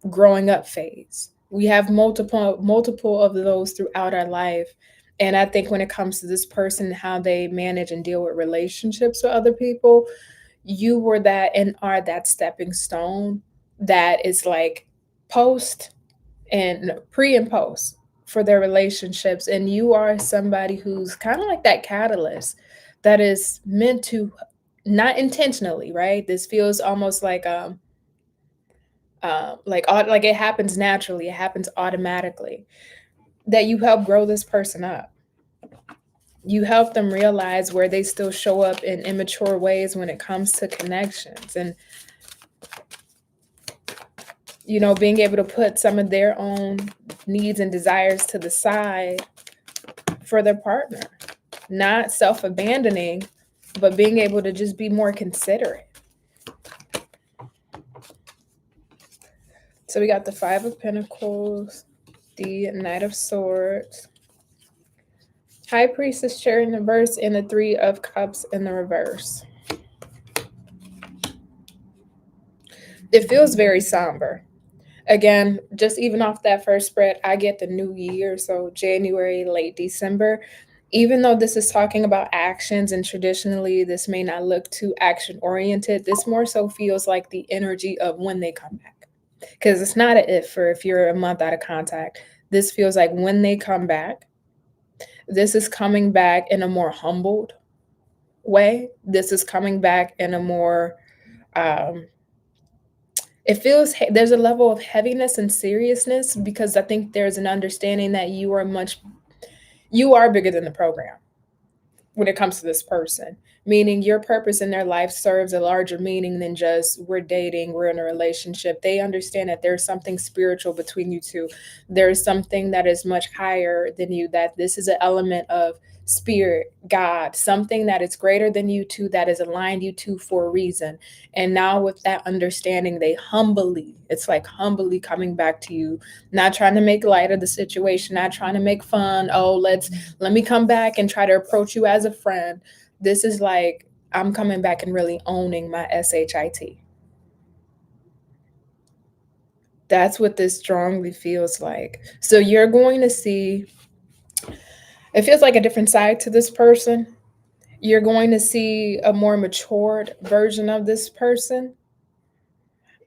growing up phase. We have multiple of those throughout our life. And I think when it comes to this person, how they manage and deal with relationships with other people, you were that and are that stepping stone that is like post and no, pre and post for their relationships. And you are somebody who's kind of like that catalyst that is meant to, not intentionally, right? This feels almost like it happens naturally, it happens automatically, that you help grow this person up. You help them realize where they still show up in immature ways when it comes to connections, and being able to put some of their own needs and desires to the side for their partner, not self-abandoning, but being able to just be more considerate. So we got the Five of Pentacles, the Knight of Swords, High Priestess chair in the reverse, and the Three of Cups in the reverse. It feels very somber. Again, just even off that first spread, I get the new year, so January, late December. Even though this is talking about actions and traditionally this may not look too action oriented, this more so feels like the energy of when they come back. Because it's not a if you're a month out of contact. This feels like when they come back, this is coming back in a more humbled way. This is coming back in a more It feels there's a level of heaviness and seriousness because I think there's an understanding that you are bigger than the program when it comes to this person, meaning your purpose in their life serves a larger meaning than just we're dating, we're in a relationship. They understand that there's something spiritual between you two. There's something that is much higher than you, that this is an element of spirit, God, something that is greater than you two, that is aligned you two for a reason. And now with that understanding, they humbly, it's like humbly coming back to you, not trying to make light of the situation, not trying to make fun. Oh, let me come back and try to approach you as a friend. This is like, I'm coming back and really owning my SHIT. That's what this strongly feels like. So you're going to see, it feels like a different side to this person. You're going to see a more matured version of this person.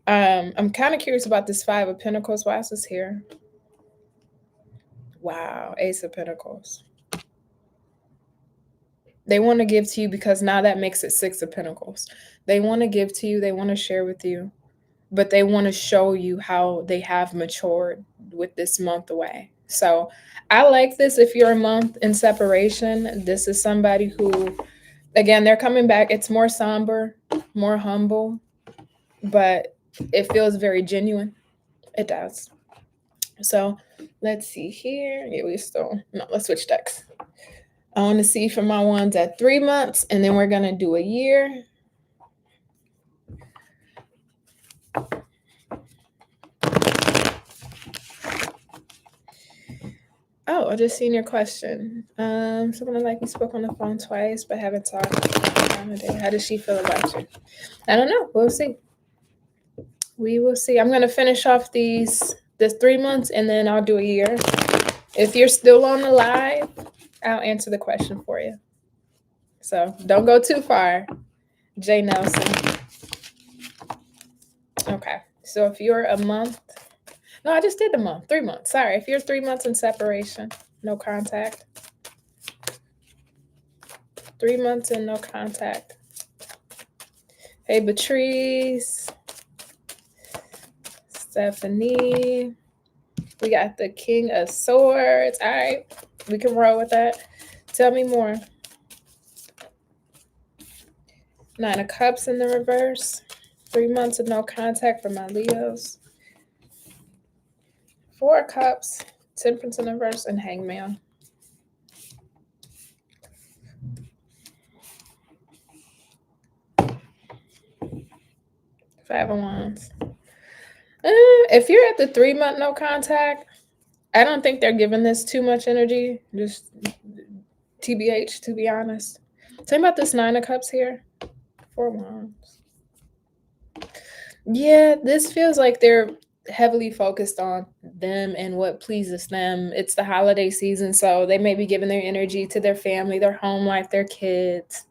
I'm kind of curious about this Five of Pentacles. Why is this here? Wow, Ace of Pentacles. They want to give to you because now that makes it Six of Pentacles. They want to give to you, they want to share with you, but they want to show you how they have matured with this month away. So I like this. If you're a month in separation, this is somebody who, again, they're coming back. It's more somber, more humble, but it feels very genuine. It does. So let's see here. Yeah, let's switch decks. I want to see for my ones at 3 months, and then we're going to do a year. Oh, I just seen your question. Someone like me spoke on the phone twice, but haven't talked. How does she feel about you? I don't know. We'll see. We will see. I'm going to finish off this 3 months, and then I'll do a year. If you're still on the live, I'll answer the question for you. So don't go too far, Jay Nelson. Okay. So if you're a month, no, I just did the month, 3 months. Sorry. If you're 3 months in separation, no contact. 3 months and no contact. Hey, Patrice. Stephanie. We got the King of Swords. All right. We can roll with that. Tell me more. 9 of Cups in the reverse. 3 months of no contact for my Leos. 4 of Cups. Temperance in the reverse and Hangman. Five of Wands. If you're at the 3 month no contact, I don't think they're giving this too much energy. Just TBH, to be honest. Tell me about this 9 of Cups here. 4 Wands. Yeah, this feels like they're heavily focused on them and what pleases them. It's the holiday season, so they may be giving their energy to their family, their home life, their kids.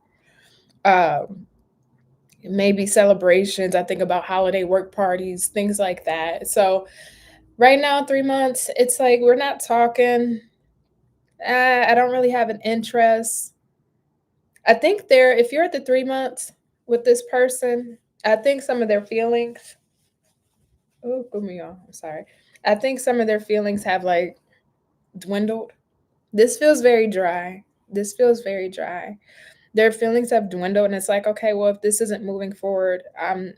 Maybe celebrations. I think about holiday work parties, things like that. So right now, 3 months, it's like we're not talking. I don't really have an interest. I think if you're at the 3 months with this person, I think some of their feelings, oh, put me off. I'm sorry. I think some of their feelings have like dwindled. This feels very dry. This feels very dry. Their feelings have dwindled, and it's like, okay, well, if this isn't moving forward, I'm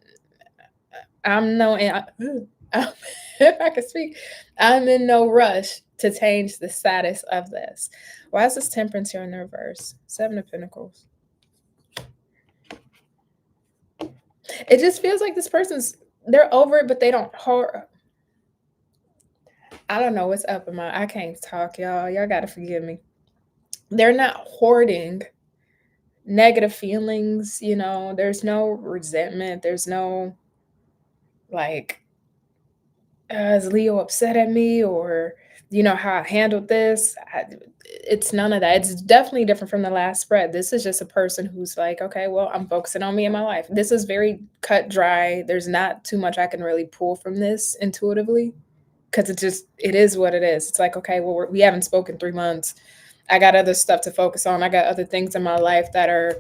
no, if I could speak, I'm in no rush to change the status of this. Why is this Temperance here in the reverse? 7 of Pentacles. It just feels like this they're over it, but they don't I don't know what's up in I can't talk, y'all. Y'all got to forgive me. They're not hoarding negative feelings, there's no resentment. There's no like, is Leo upset at me, or how I handled this? It's none of that. It's definitely different from the last spread. This is just a person who's like, okay, well, I'm focusing on me and my life. This is very cut dry. There's not too much I can really pull from this intuitively, because it is what it is. It's like, okay, well, we haven't spoken 3 months. I got other stuff to focus on. I got other things in my life that are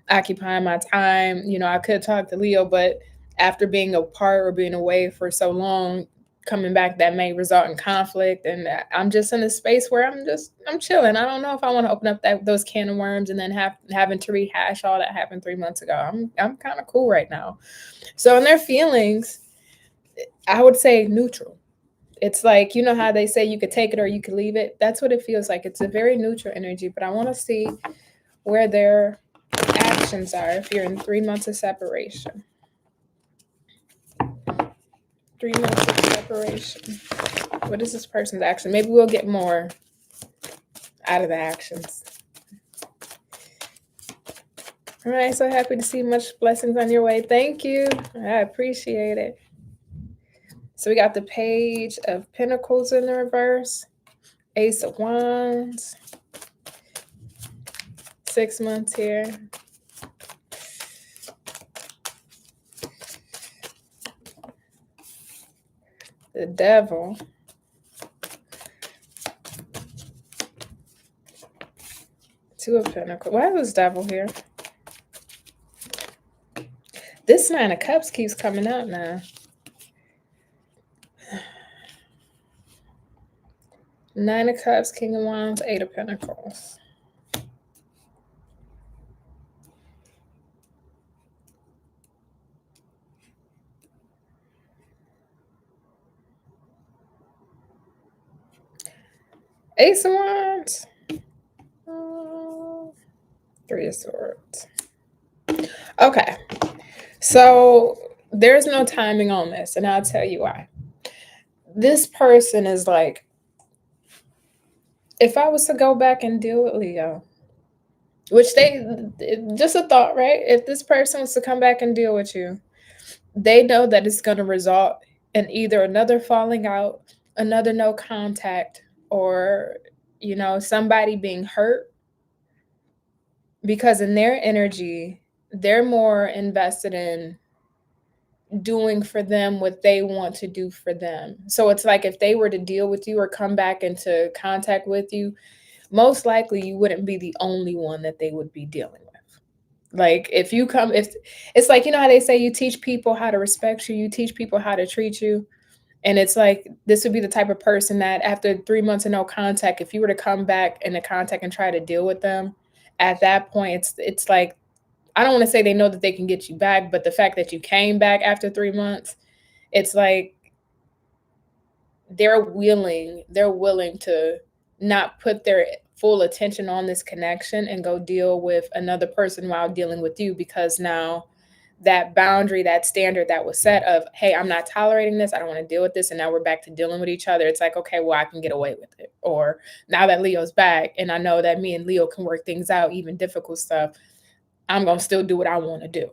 occupying my time. I could talk to Leo, but after being apart or being away for so long, coming back, that may result in conflict. And I'm just in a space where I'm chilling. I don't know if I want to open up those can of worms and then having to rehash all that happened 3 months ago. I'm kind of cool right now. So in their feelings, I would say neutral. It's like, you know how they say you could take it or you could leave it? That's what it feels like. It's a very neutral energy, but I want to see where their actions are if you're in 3 months of separation. 3 months of separation. What is this person's action? Maybe we'll get more out of the actions. All right, so happy to see much blessings on your way. Thank you. I appreciate it. So we got the Page of Pentacles in the reverse, Ace of Wands, 6 months here. The Devil. Two of Pentacles. Why is this Devil here? This Nine of Cups keeps coming out now. Nine of Cups, King of Wands, Eight of Pentacles. Ace of Wands. Three of Swords. Okay. So there's no timing on this, and I'll tell you why. This person is like, if I was to go back and deal with Leo, which just a thought, right? If this person was to come back and deal with you, they know that it's going to result in either another falling out, another no contact, or, somebody being hurt. Because in their energy, they're more invested in doing for them what they want to do for them. So it's like if they were to deal with you or come back into contact with you, most likely you wouldn't be the only one that they would be dealing with. Like if it's like, how they say you teach people how to respect you, you teach people how to treat you. And it's like, this would be the type of person that after 3 months of no contact, if you were to come back into contact and try to deal with them, at that point, it's like, I don't want to say they know that they can get you back, but the fact that you came back after 3 months, it's like they're willing to not put their full attention on this connection and go deal with another person while dealing with you, because now that boundary, that standard that was set of, hey, I'm not tolerating this, I don't want to deal with this, and now we're back to dealing with each other. It's like, okay, well, I can get away with it. Or now that Leo's back and I know that me and Leo can work things out, even difficult stuff, I'm going to still do what I want to do.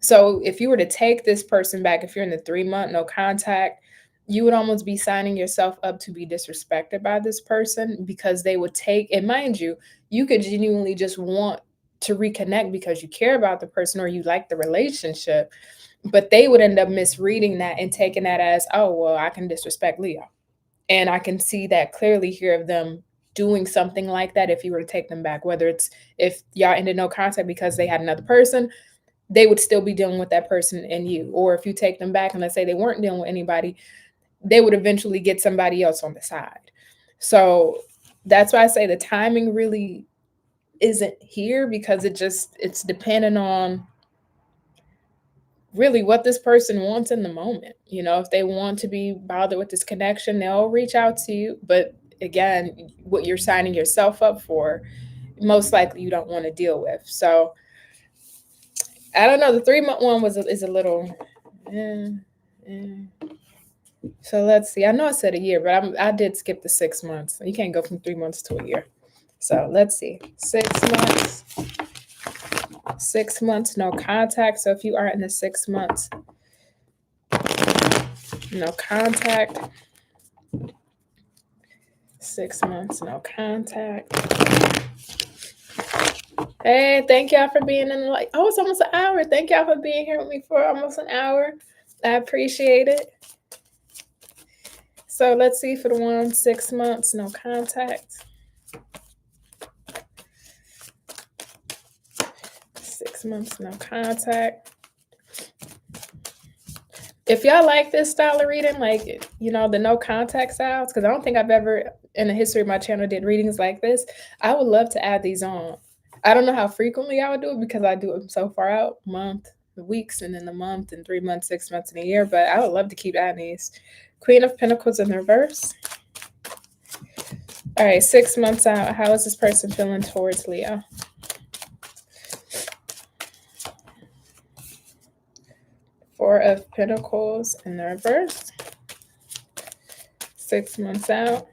So if you were to take this person back, if you're in the 3 month no contact, you would almost be signing yourself up to be disrespected by this person, because they would take, and mind you, you could genuinely just want to reconnect because you care about the person or you like the relationship, but they would end up misreading that and taking that as, oh, well, I can disrespect Leo. And I can see that clearly here of them doing something like that if you were to take them back, whether it's if y'all ended no contact because they had another person, they would still be dealing with that person and you. Or if you take them back and let's say they weren't dealing with anybody, they would eventually get somebody else on the side. So that's why I say the timing really isn't here, because it's dependent on really what this person wants in the moment. If they want to be bothered with this connection, they'll reach out to you. But again, what you're signing yourself up for, most likely you don't want to deal with. So I don't know. The 3 month one is a little. So let's see. I know I said a year, but I did skip the 6 months. You can't go from 3 months to a year. So let's see. 6 months. 6 months, no contact. So if you are in the 6 months, no contact. 6 months, no contact. Hey, thank y'all for being in the oh, it's almost an hour. Thank y'all for being here with me for almost an hour. I appreciate it. So let's see for the one 6 months, no contact. 6 months, no contact. If y'all like this style of reading, like, the no contact styles, because I don't think I've ever in the history of my channel did readings like this, I would love to add these on. I don't know how frequently I would do it because I do them so far out, month, weeks, and then a month, and 3 months, 6 months, and a year. But I would love to keep adding these. Queen of Pentacles in reverse. All right, 6 months out, how is this person feeling towards Leo? Four of Pentacles in the reverse. 6 months out.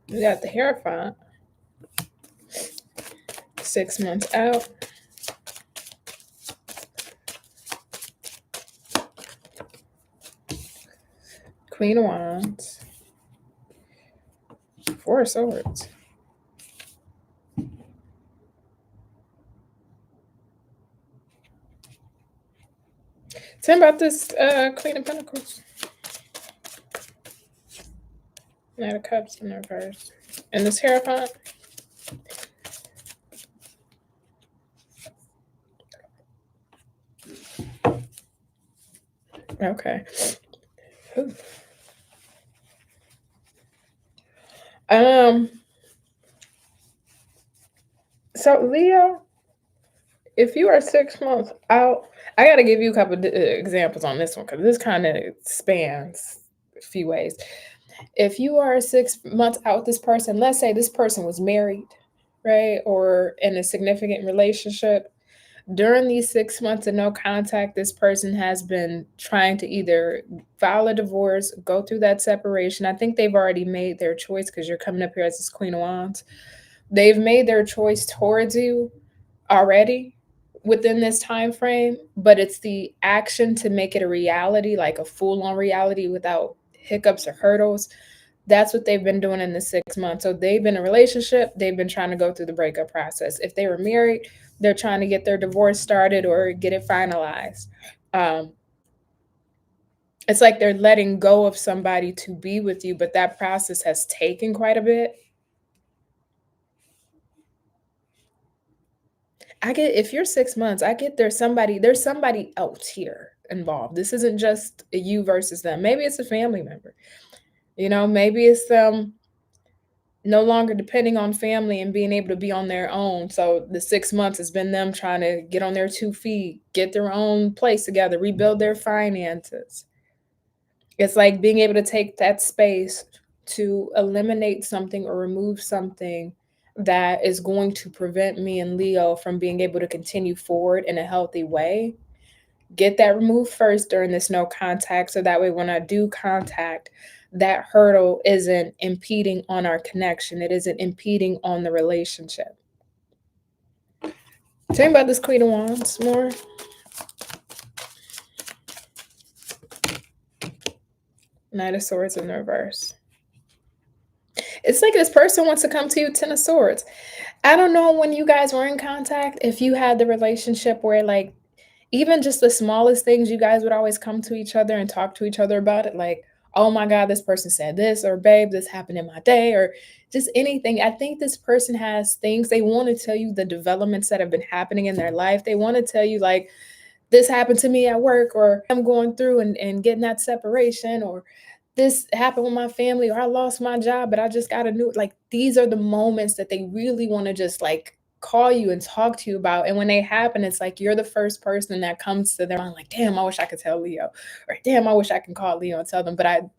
We got the Hierophant. 6 months out. Queen of Wands. Four of Swords. Tell me about this Queen of Pentacles. Knight of Cups in reverse. And this Hierophant. Okay. Ooh. So Leo, if you are 6 months out, I got to give you a couple of examples on this one because this kind of spans a few ways. If you are 6 months out with this person, let's say this person was married, right? Or in a significant relationship. During these 6 months of no contact, this person has been trying to either file a divorce, go through that separation. I think they've already made their choice because you're coming up here as this Queen of Wands. They've made their choice towards you already within this time frame, but it's the action to make it a reality, like a full-on reality without hiccups or hurdles. That's what they've been doing in the 6 months. So they've been in a relationship, they've been trying to go through the breakup process. If they were married, they're trying to get their divorce started or get it finalized. It's like they're letting go of somebody to be with you, but that process has taken quite a bit. I get, if you're 6 months, I get there's somebody else here involved. This isn't just a you versus them. Maybe it's a family member. Maybe it's no longer depending on family and being able to be on their own. So the 6 months has been them trying to get on their 2 feet, get their own place together, rebuild their finances. It's like being able to take that space to eliminate something or remove something that is going to prevent me and Leo from being able to continue forward in a healthy way. Get that removed first during this no contact, so that way when I do contact, that hurdle isn't impeding on our connection. It isn't impeding on the relationship. Tell me about this Queen of Wands more. Knight of Swords in the reverse. It's like this person wants to come to you, Ten of Swords. I don't know when you guys were in contact, if you had the relationship where, like, even just the smallest things, you guys would always come to each other and talk to each other about it. Like, oh my God, this person said this, or babe, this happened in my day, or just anything. I think this person has things they want to tell you, the developments that have been happening in their life. They want to tell you, like, this happened to me at work, or I'm going through and getting that separation, or this happened with my family, or I lost my job, but I just got a new, like, these are the moments that they really want to just like call you and talk to you about. And when they happen, it's like you're the first person that comes to their mind, like, damn, I wish I could tell Leo, or damn, I wish I can call Leo and tell them. But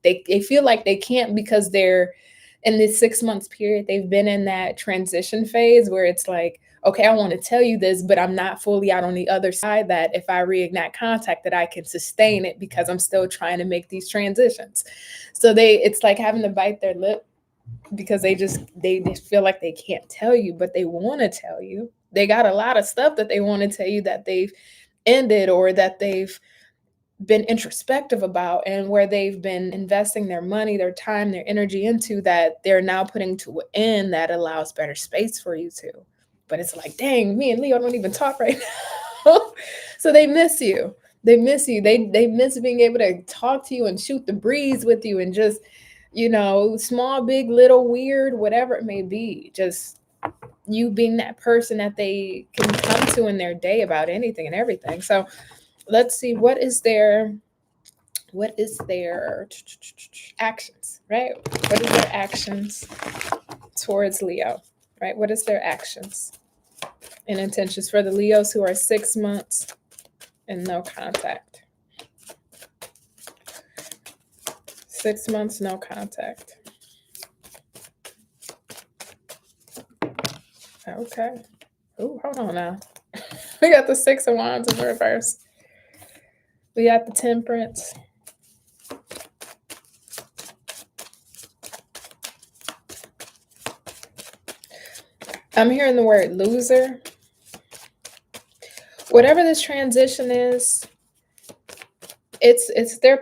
they feel like they can't because they're in this 6 months period, they've been in that transition phase where it's like, okay, I want to tell you this, but I'm not fully out on the other side, that if I reignite contact, that I can sustain it because I'm still trying to make these transitions. So it's like having to bite their lip because they just feel like they can't tell you, but they want to tell you. They got a lot of stuff that they want to tell you that they've ended, or that they've been introspective about, and where they've been investing their money, their time, their energy into, that they're now putting to an end that allows better space for you to. But it's like, dang, me and Leo don't even talk right now. So they miss you. They miss you. They miss being able to talk to you and shoot the breeze with you, and just, small, big, little, weird, whatever it may be. Just you being that person that they can come to in their day about anything and everything. So let's see, what is their actions, right? What is their actions towards Leo, right? What is their actions and intentions for the Leos who are 6 months and no contact? 6 months, no contact. Okay. Oh, hold on now. We got the 6 of Wands in reverse. We got the Temperance. I'm hearing the word loser. Whatever this transition is, it's their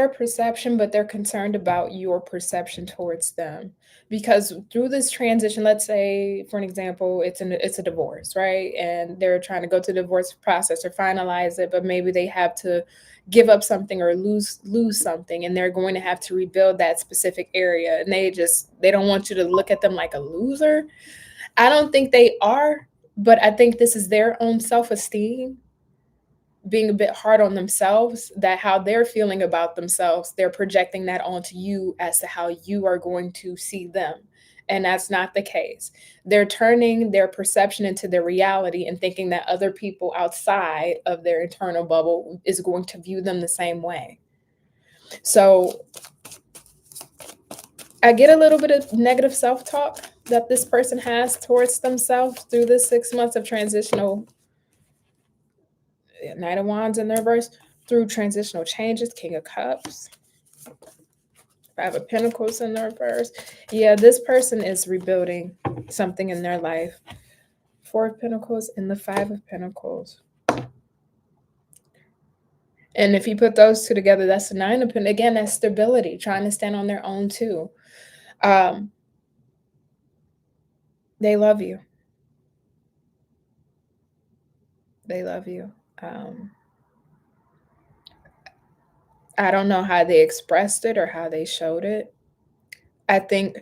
perception, but they're concerned about your perception towards them. Because through this transition, let's say, for an example, it's a divorce, right? And they're trying to go through the divorce process or finalize it, but maybe they have to give up something or lose something, and they're going to have to rebuild that specific area. And they don't want you to look at them like a loser. I don't think they are, but I think this is their own self-esteem being a bit hard on themselves, that how they're feeling about themselves, they're projecting that onto you as to how you are going to see them. And that's not the case. They're turning their perception into their reality and thinking that other people outside of their internal bubble is going to view them the same way. So I get a little bit of negative self-talk that this person has towards themselves through this 6 months of transitional Knight of Wands in the reverse, through transitional changes, King of Cups, 5 of Pentacles in the reverse. Yeah, this person is rebuilding something in their life. 4 of Pentacles and the 5 of Pentacles. And if you put those two together, that's the 9 of Pentacles. Again, that's stability, trying to stand on their own too. They love you. They love you. I don't know how they expressed it or how they showed it. I think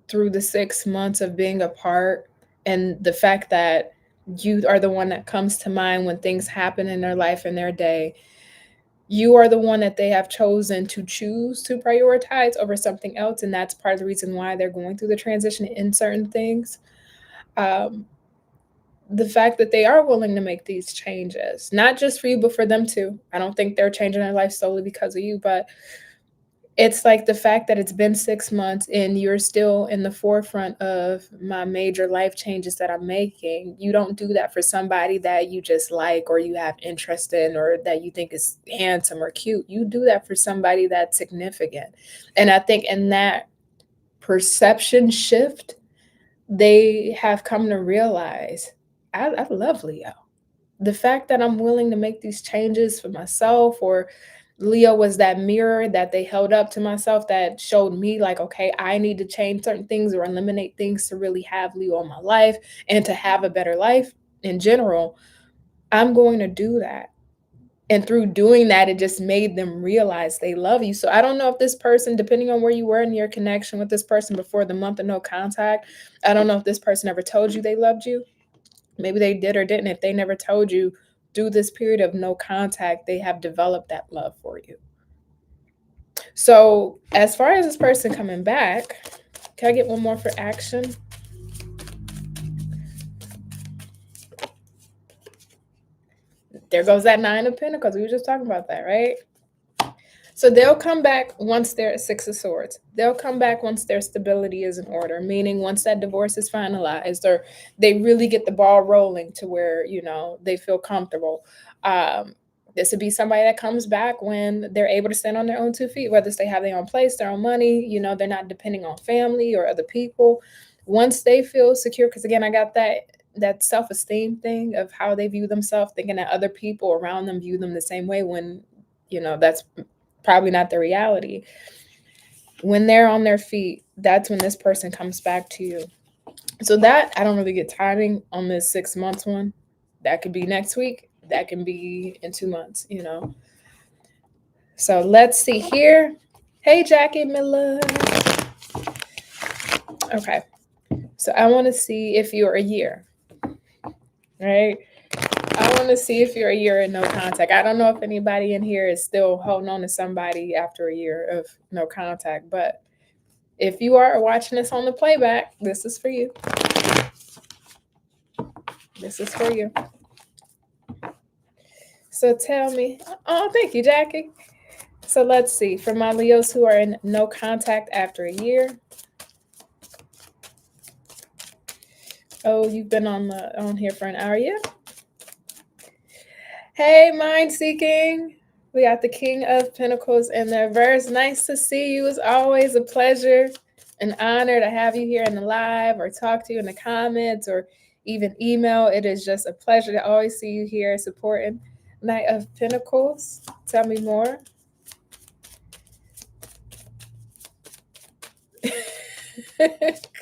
through the 6 months of being apart and the fact that you are the one that comes to mind when things happen in their life and their day, you are the one that they have chosen to choose to prioritize over something else. And that's part of the reason why they're going through the transition in certain things. The fact that they are willing to make these changes, not just for you, but for them too. I don't think they're changing their life solely because of you, but it's like the fact that it's been 6 months and you're still in the forefront of my major life changes that I'm making. You don't do that for somebody that you just like or you have interest in or that you think is handsome or cute. You do that for somebody that's significant. And I think in that perception shift, they have come to realize, I love Leo. The fact that I'm willing to make these changes for myself, or Leo was that mirror that they held up to myself that showed me like, okay, I need to change certain things or eliminate things to really have Leo in my life and to have a better life in general. I'm going to do that. And through doing that, it just made them realize they love you. So I don't know if this person, depending on where you were in your connection with this person before the month of no contact, I don't know if this person ever told you they loved you. Maybe they did or didn't. If they never told you, through this period of no contact, they have developed that love for you. So as far as this person coming back, can I get one more for action? There goes that 9 of Pentacles. We were just talking about that, right? So they'll come back once they're at 6 of Swords. They'll come back once their stability is in order, meaning once that divorce is finalized or they really get the ball rolling to where, they feel comfortable. This would be somebody that comes back when they're able to stand on their own 2 feet, whether it's they have their own place, their own money, they're not depending on family or other people. Once they feel secure, because again, I got that self-esteem thing of how they view themselves, thinking that other people around them view them the same way when, that's probably not the reality. When they're on their feet, that's when this person comes back to you. So that, I don't really get timing on this 6 months one. That could be next week. That can be in 2 months, So let's see here. Hey, Jackie Miller. Okay. So I want to see if you're a year, right? I want to see if you're a year in no contact. I don't know if anybody in here is still holding on to somebody after a year of no contact, but if you are watching this on the playback, this is for you. This is for you. So tell me, oh, thank you, Jackie. So let's see, for my Leos who are in no contact after a year. Oh, you've been on here for an hour, yeah? Hey, mind seeking. We got the King of Pentacles in the reverse. Nice to see you. It's always a pleasure, an honor to have you here in the live or talk to you in the comments or even email. It is just a pleasure to always see you here supporting Knight of Pentacles. Tell me more.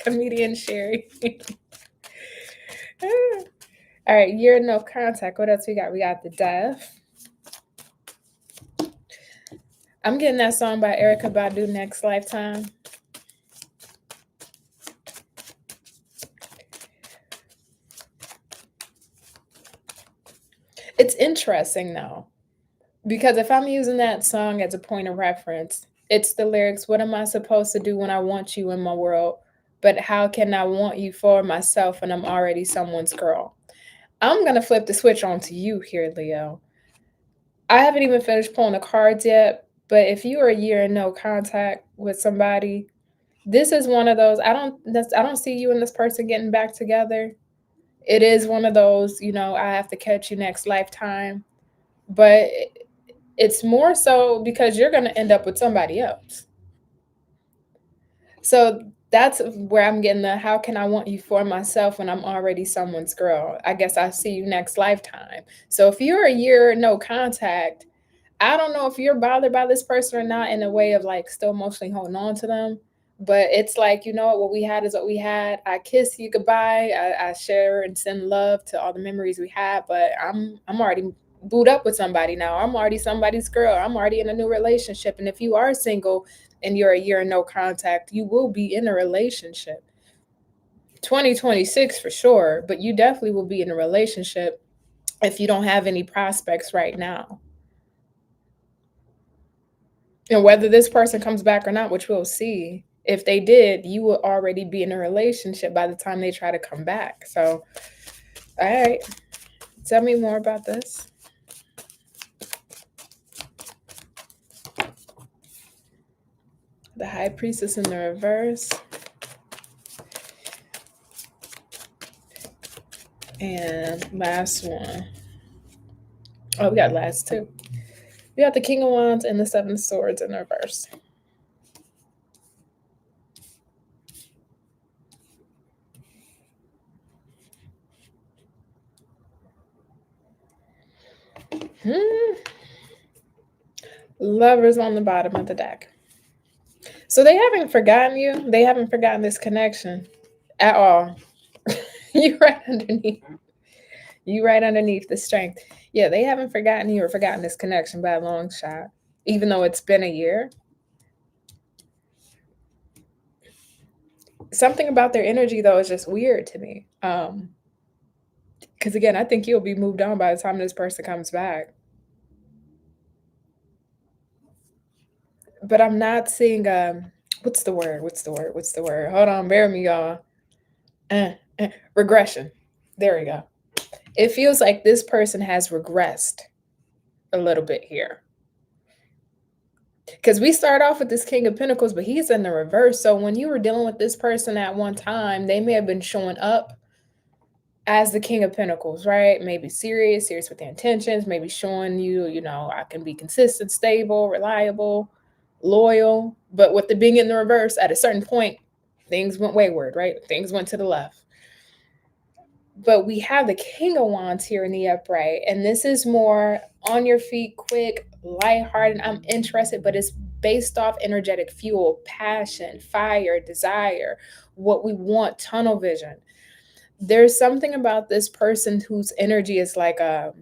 Comedian Sherry. All right, year no contact. What else we got? We got the Death. I'm getting that song by Erykah Badu, Next Lifetime. It's interesting though, because if I'm using that song as a point of reference, it's the lyrics, what am I supposed to do when I want you in my world? But how can I want you for myself when I'm already someone's girl? I'm going to flip the switch on to you here, Leo. I haven't even finished pulling the cards yet, but if you are a year in no contact with somebody, this is one of those, I don't see you and this person getting back together. It is one of those, I have to catch you next lifetime. But it's more so because you're going to end up with somebody else. So that's where I'm getting the how can I want you for myself when I'm already someone's girl? I guess I'll see you next lifetime. So if you're a year no contact, I don't know if you're bothered by this person or not in a way of like still emotionally holding on to them. But it's like, what we had is what we had. I kiss you goodbye. I share and send love to all the memories we had. But I'm already booed up with somebody now. I'm already somebody's girl. I'm already in a new relationship. And if you are single and you're a year in no contact, you will be in a relationship. 2026 for sure, but you definitely will be in a relationship if you don't have any prospects right now. And whether this person comes back or not, which we'll see, if they did, you will already be in a relationship by the time they try to come back. So, all right, tell me more about this. The High Priestess in the reverse. And last one. Oh, we got last two. We got the King of Wands and the Seven of Swords in the reverse. Lovers on the bottom of the deck. So they haven't forgotten you. They haven't forgotten this connection at all. You right underneath. You right underneath the strength. Yeah, they haven't forgotten you or forgotten this connection by a long shot, even though it's been a year. Something about their energy, though, is just weird to me. Because, again, I think you'll be moved on by the time this person comes back. But I'm not seeing, what's the word? Hold on, bear with me, y'all. Regression. There we go. It feels like this person has regressed a little bit here. Because we start off with this King of Pentacles, but he's in the reverse. So when you were dealing with this person at one time, they may have been showing up as the King of Pentacles, right? Maybe serious with their intentions, maybe showing you, I can be consistent, stable, reliable, loyal. But with the being in the reverse, at a certain point, things went wayward, right? Things went to the left. But we have the King of Wands here in the upright, and this is more on your feet, quick, lighthearted. I'm interested, but it's based off energetic fuel, passion, fire, desire, what we want, tunnel vision. There's something about this person whose energy is like, after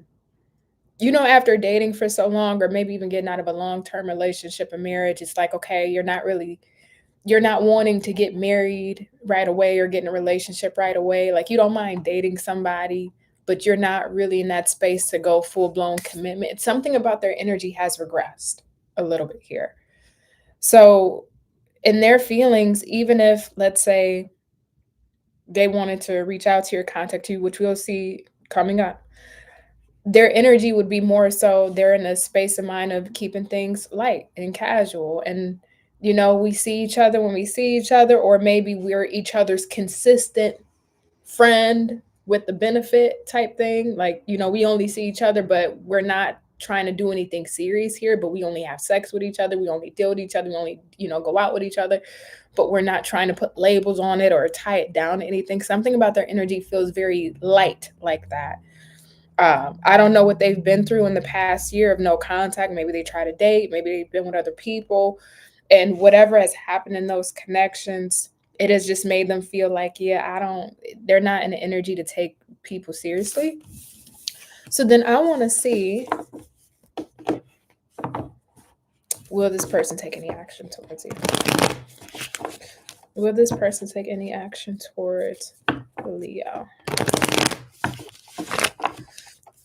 dating for so long, or maybe even getting out of a long-term relationship or marriage, it's like, okay, you're not really you're not wanting to get married right away or get in a relationship right away. Like you don't mind dating somebody, but you're not really in that space to go full blown commitment. It's something about their energy has regressed a little bit here. So in their feelings, even if let's say they wanted to reach out to you or contact you, which we'll see coming up, their energy would be more so they're in a space of mind of keeping things light and casual. And, we see each other when we see each other, or maybe we're each other's consistent friend with the benefit type thing. Like, we only see each other, but we're not trying to do anything serious here, but we only have sex with each other. We only deal with each other. We only, go out with each other, but we're not trying to put labels on it or tie it down to anything. Something about their energy feels very light like that. I don't know what they've been through in the past year of no contact. Maybe they try to date, maybe they've been with other people, and whatever has happened in those connections, it has just made them feel like, yeah, they're not in the energy to take people seriously. So then I want to see, will this person take any action towards you? Will this person take any action towards Leo?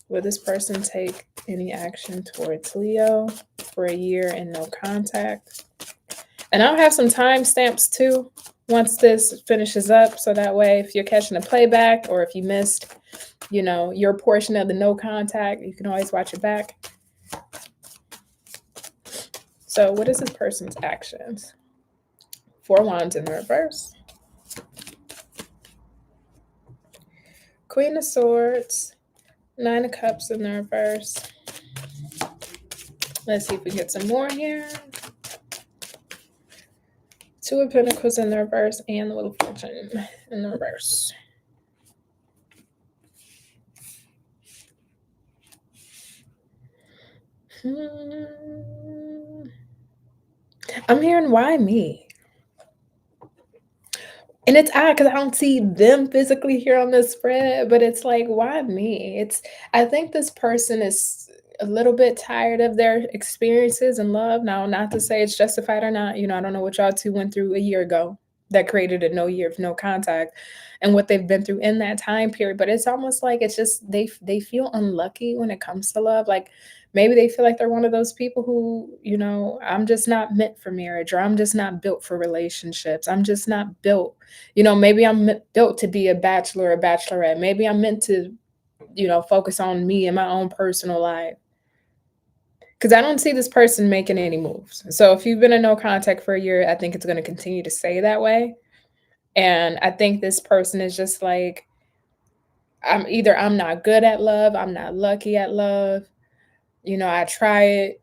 Will this person take any action towards Leo for a year and no contact? And I'll have some timestamps too once this finishes up. So that way, if you're catching a playback or if you missed, your portion of the no contact, you can always watch it back. So what is this person's actions? 4 Wands in the reverse. Queen of Swords. 9 of Cups in the reverse. Let's see if we get some more here. 2 of Pentacles in the reverse and the Wheel of Fortune in the reverse. I'm hearing, why me? And it's odd because I don't see them physically here on the spread, but it's like, why me? I think this person is a little bit tired of their experiences in love. Now, not to say it's justified or not. I don't know what y'all two went through a year ago that created a no year of no contact and what they've been through in that time period. But it's almost like it's just they feel unlucky when it comes to love. Like maybe they feel like they're one of those people who, I'm just not meant for marriage, or I'm just not built for relationships. I'm just not built. Maybe I'm built to be a bachelor or bachelorette. Maybe I'm meant to, focus on me and my own personal life. Because I don't see this person making any moves. So if you've been in no contact for a year, I think it's going to continue to stay that way. And I think this person is just like, I'm not good at love. I'm not lucky at love. I try it.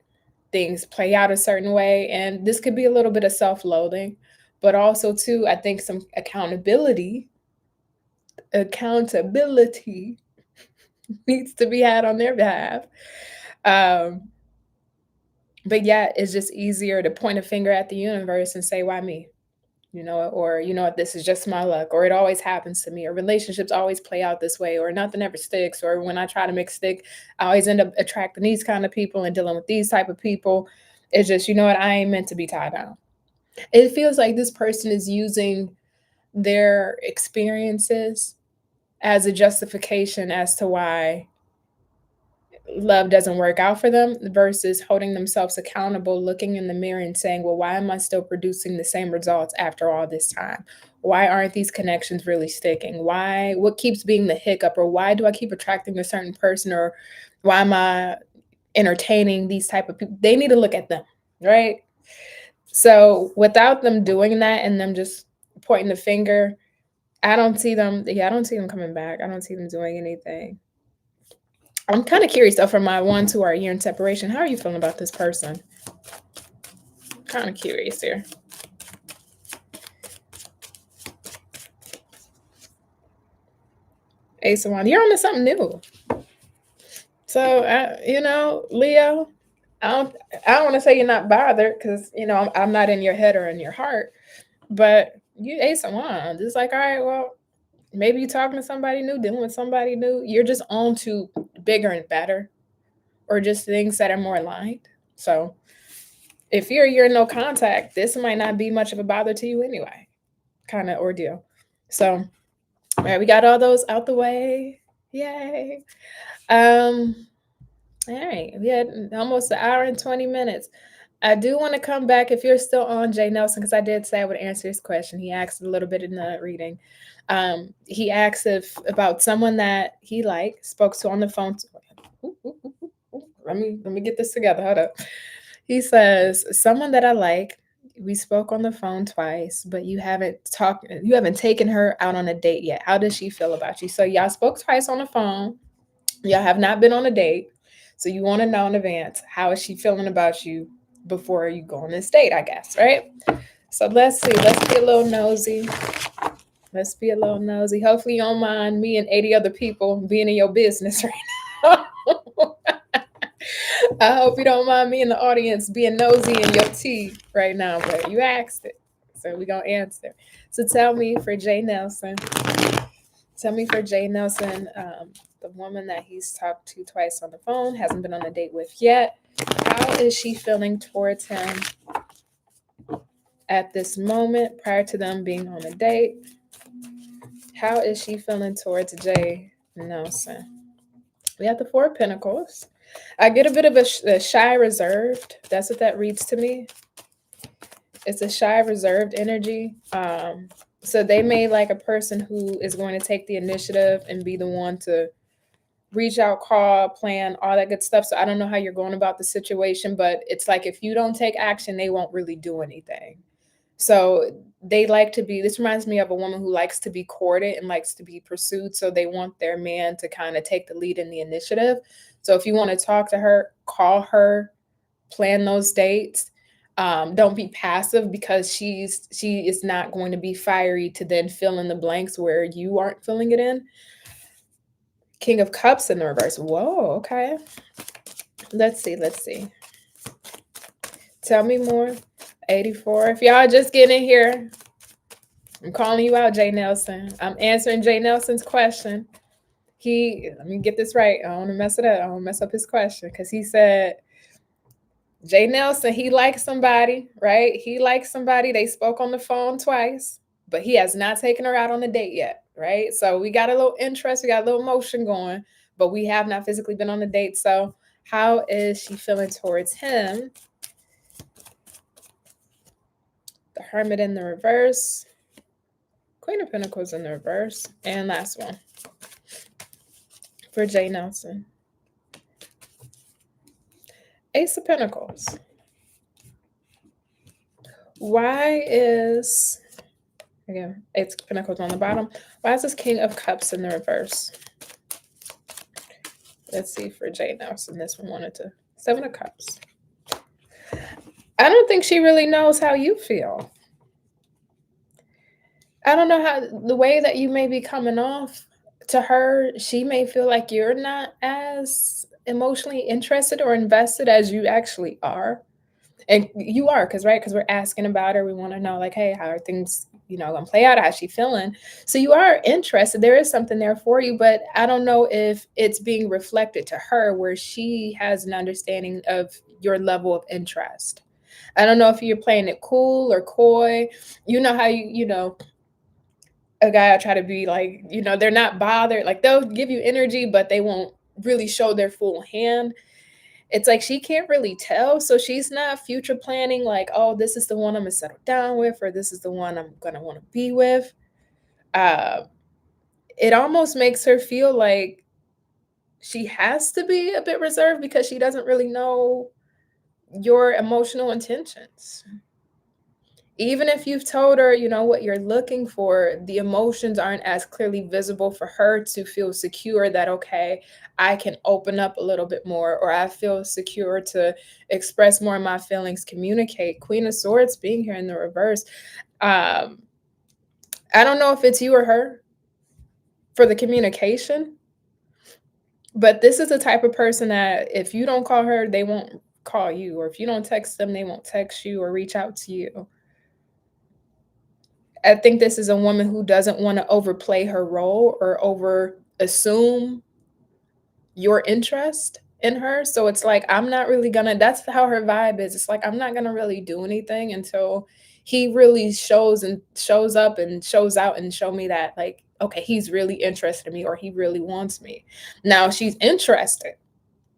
Things play out a certain way. And this could be a little bit of self-loathing, but also too, I think some accountability needs to be had on their behalf. But yeah, it's just easier to point a finger at the universe and say, why me? Or, this is just my luck, or it always happens to me, or relationships always play out this way, or nothing ever sticks, or when I try to make stick, I always end up attracting these kind of people and dealing with these type of people. It's just, I ain't meant to be tied down. It feels like this person is using their experiences as a justification as to why love doesn't work out for them, versus holding themselves accountable, looking in the mirror and saying, well, why am I still producing the same results after all this time? Why aren't these connections really sticking? What keeps being the hiccup? Or why do I keep attracting a certain person? Or why am I entertaining these type of people? They need to look at them, right? So without them doing that and them just pointing the finger, I don't see them coming back. I don't see them doing anything. I'm kind of curious though, for my ones who are a year in separation, how are you feeling about this person? Kind of curious here. Ace of Wands, you're on to something new. So, Leo, I don't want to say you're not bothered because, I'm not in your head or in your heart, but you Ace of Wands. It's like, all right, well, maybe you're talking to somebody new, dealing with somebody new. You're just on to bigger and better, or just things that are more aligned. So If you're no contact, this might not be much of a bother to you anyway, kind of ordeal. So, all right, we got all those out the way. Yay. Um, all right, we had almost an hour and 20 minutes. I do want to come back if you're still on, Jay Nelson, because I did say I would answer his question. He asked a little bit in the reading. He asked if about someone that he spoke to on the phone. Let me get this together. Hold up. He says, someone that I like, we spoke on the phone twice, but you haven't taken her out on a date yet. How does she feel about you? So y'all spoke twice on the phone. Y'all have not been on a date. So you want to know in advance, how is she feeling about you before you go on this date, I guess, right? So let's see. Let's be a little nosy. Let's be a little nosy. Hopefully you don't mind me and 80 other people being in your business right now. I hope you don't mind me in the audience being nosy in your tea right now, but you asked it. So we're going to answer. So tell me for Jay Nelson. The woman that he's talked to twice on the phone, hasn't been on a date with yet. How is she feeling towards him at this moment prior to them being on a date? How is she feeling towards Jay Nelson? We have the Four of Pentacles. I get a bit of a shy, reserved. That's what that reads to me. It's a shy, reserved energy. So they may like a person who is going to take the initiative and be the one to reach out, call, plan, all that good stuff. So I don't know how you're going about the situation, but it's like if you don't take action, they won't really do anything. So they like to be, this reminds me of a woman who likes to be courted and likes to be pursued. So they want their man to kind of take the lead in the initiative. So if you want to talk to her, call her, plan those dates. Don't be passive, because she is not going to be fiery to then fill in the blanks where you aren't filling it in. King of Cups in the reverse. Whoa, okay. Let's see. Tell me more. 84. If y'all just getting in here, I'm calling you out, Jay Nelson. I'm answering Jay Nelson's question. Let me get this right. I don't want to mess it up. I don't want to mess up his question, because he said, Jay Nelson, he likes somebody, right? He likes somebody. They spoke on the phone twice, but he has not taken her out on a date yet, right? So we got a little interest, we got a little motion going, but we have not physically been on a date. So how is she feeling towards him? The Hermit in the reverse. Queen of Pentacles in the reverse. And last one for Jay Nelson. Ace of Pentacles. Why is, again, Ace of Pentacles on the bottom. Why is this King of Cups in the reverse? Let's see for Jay Nelson. This one wanted to. Seven of Cups. I don't think she really knows how you feel. I don't know how, the way that you may be coming off to her, she may feel like you're not as emotionally interested or invested as you actually are. And you are, because we're asking about her. We want to know, like, hey, how are things, gonna play out? How's she feeling? So you are interested. There is something there for you, but I don't know if it's being reflected to her where she has an understanding of your level of interest. I don't know if you're playing it cool or coy. You know how a guy will try to be like, they're not bothered. Like, they'll give you energy, but they won't really show their full hand. It's like she can't really tell. So she's not future planning like, oh, this is the one I'm going to settle down with, or this is the one I'm going to want to be with. It almost makes her feel like she has to be a bit reserved because she doesn't really know your emotional intentions. Even if you've told her, what you're looking for, the emotions aren't as clearly visible for her to feel secure that, okay, I can open up a little bit more, or I feel secure to express more of my feelings, communicate. Queen of Swords being here in the reverse. I don't know if it's you or her for the communication, but this is the type of person that if you don't call her, they won't call you, or if you don't text them, they won't text you or reach out to you. I think this is a woman who doesn't want to overplay her role or over assume your interest. in her. So it's like, I'm not really gonna, that's how her vibe is. It's like, I'm not gonna really do anything until he really shows up and shows out and show me that, like, okay, he's really interested in me or he really wants me. Now she's interested.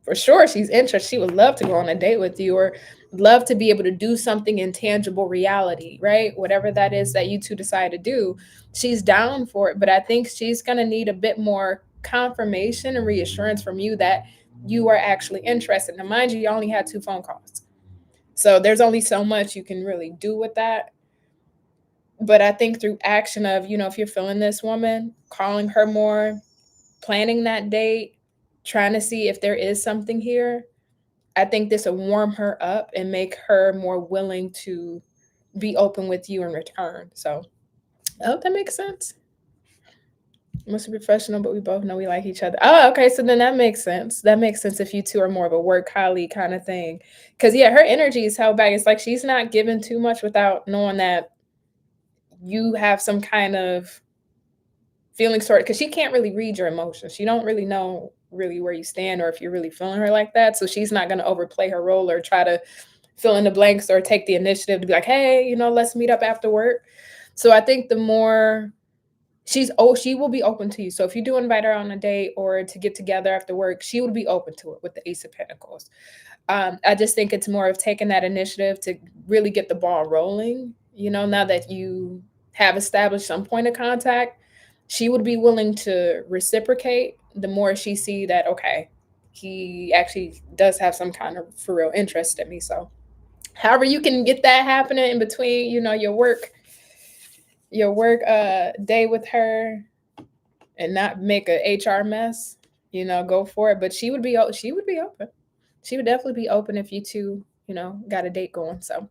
For sure, she's interested. She would love to go on a date with you or love to be able to do something in tangible reality, right? Whatever that is that you two decide to do, she's down for it. But I think she's going to need a bit more confirmation and reassurance from you that you are actually interested. Now, mind you, you only had 2 phone calls. So there's only so much you can really do with that. But I think through action of, if you're feeling this woman, calling her more, planning that date, trying to see if there is something here, I think this will warm her up and make her more willing to be open with you in return. So I hope that makes sense. Must be professional, but we both know we like each other. Oh, okay. So then that makes sense. That makes sense if you two are more of a work colleague kind of thing. Because, yeah, her energy is held back. It's like she's not giving too much without knowing that you have some kind of feeling sort, because she can't really read your emotions. She don't really know really where you stand or if you're really feeling her like that. So she's not going to overplay her role or try to fill in the blanks or take the initiative to be like, hey, let's meet up after work. So I think the more she will be open to you. So if you do invite her on a date or to get together after work, she would be open to it with the Ace of Pentacles. I just think it's more of taking that initiative to really get the ball rolling. Now that you have established some point of contact, she would be willing to reciprocate the more she see that, okay, he actually does have some kind of for real interest in me. So however you can get that happening in between, your work day with her and not make a HR mess, go for it. But she would be open. She would definitely be open if you two, got a date going. So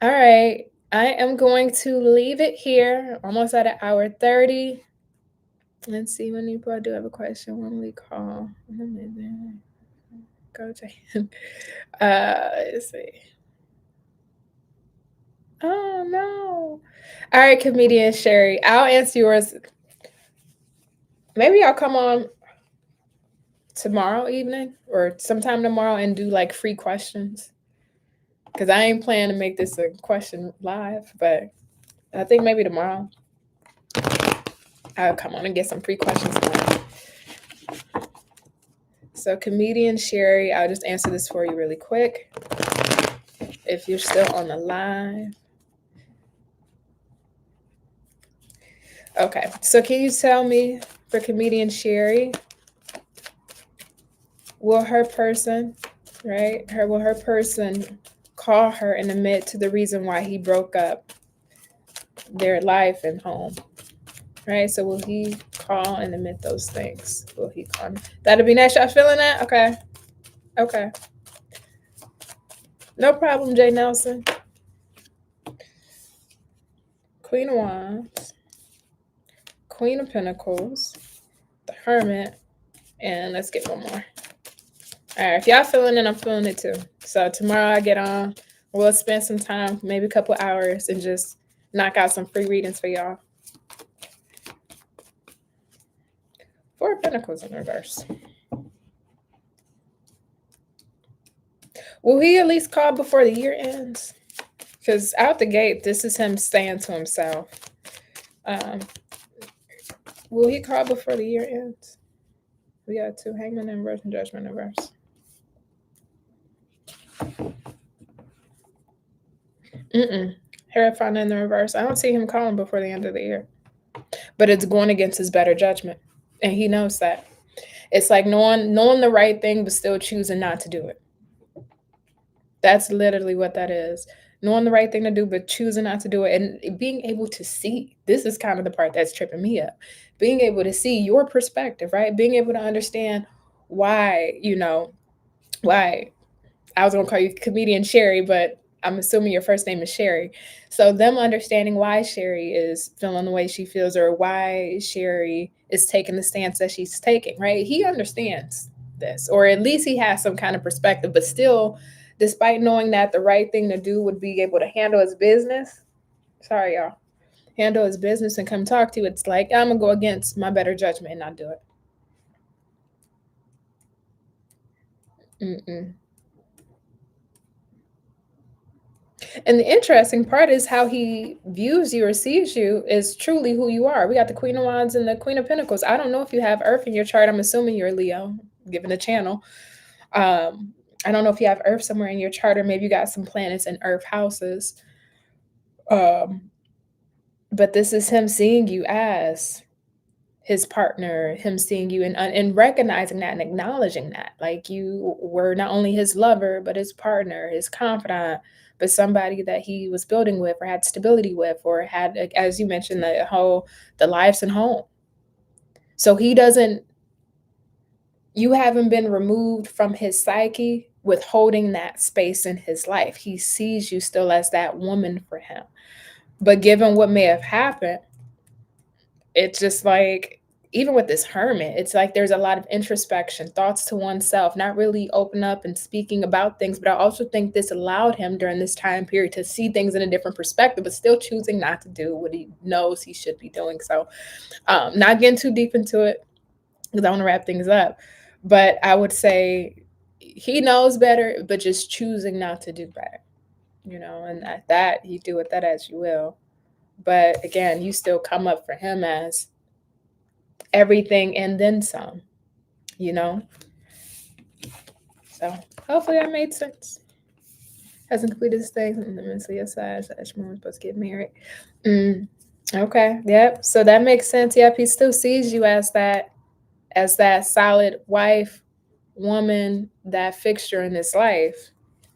all right. I am going to leave it here. Almost at an hour 30. Let's see, when people do have a question when we call. Go to him. Let's see. Oh no. All right, comedian Sherry. I'll answer yours. Maybe I'll come on tomorrow evening or sometime tomorrow and do like free questions. Because I ain't planning to make this a question live, but I think maybe tomorrow I'll come on and get some free questions tomorrow. So comedian Sherry, I'll just answer this for you really quick. If you're still on the line. Okay, so can you tell me, for comedian Sherry, will her person call her and admit to the reason why he broke up their life and home? Right? So will he call and admit those things? Will he call? That'll be nice. Y'all feeling that? Okay. Okay. No problem, Jay Nelson. Queen of Wands, Queen of Pentacles, the Hermit, and let's get one more. All right, if y'all feeling it, I'm feeling it too. So tomorrow I get on. We'll spend some time, maybe a couple hours, and just knock out some free readings for y'all. Four of Pentacles in reverse. Will he at least call before the year ends? Because out the gate, this is him staying to himself. Will he call before the year ends? We got two, Hangman in reverse and Judgment in reverse. Hierophant in the reverse. I don't see him calling before the end of the year. But it's going against his better judgment. And he knows that. It's like knowing the right thing, but still choosing not to do it. That's literally what that is. Knowing the right thing to do, but choosing not to do it. And being able to see. This is kind of the part that's tripping me up. Being able to see your perspective, right? Being able to understand why, why I was going to call you comedian Sherry, but I'm assuming your first name is Sherry. So them understanding why Sherry is feeling the way she feels or why Sherry is taking the stance that she's taking, right? He understands this, or at least he has some kind of perspective, but still, despite knowing that the right thing to do would be able to handle his business, sorry, y'all, handle his business and come talk to you, it's like, I'm going to go against my better judgment and not do it. Mm-mm. And the interesting part is how he views you or sees you is truly who you are. We got the Queen of Wands and the Queen of Pentacles. I don't know if you have Earth in your chart. I'm assuming you're a Leo, given the channel. Um, I don't know if you have Earth somewhere in your chart, or maybe you got some planets in Earth houses. Um, but this is him seeing you as his partner, him seeing you and recognizing that and acknowledging that. Like you were not only his lover, but his partner, his confidant, but somebody that he was building with or had stability with or had, like, as you mentioned, the lives and home. So he doesn't, you haven't been removed from his psyche withholding that space in his life. He sees you still as that woman for him. But given what may have happened, it's just like, even with this hermit, it's like there's a lot of introspection, thoughts to oneself, not really open up and speaking about things. But I also think this allowed him during this time period to see things in a different perspective, but still choosing not to do what he knows he should be doing. So, not getting too deep into it because I want to wrap things up. But I would say he knows better, but just choosing not to do better, and at that, you do with that as you will. But again, you still come up for him as everything and then some, you know? So hopefully that made sense. Hasn't completed his thing. And then Miss Leah says that we're supposed to get married. Okay. Yep. So that makes sense. Yep. He still sees you as that solid wife, woman, that fixture in his life,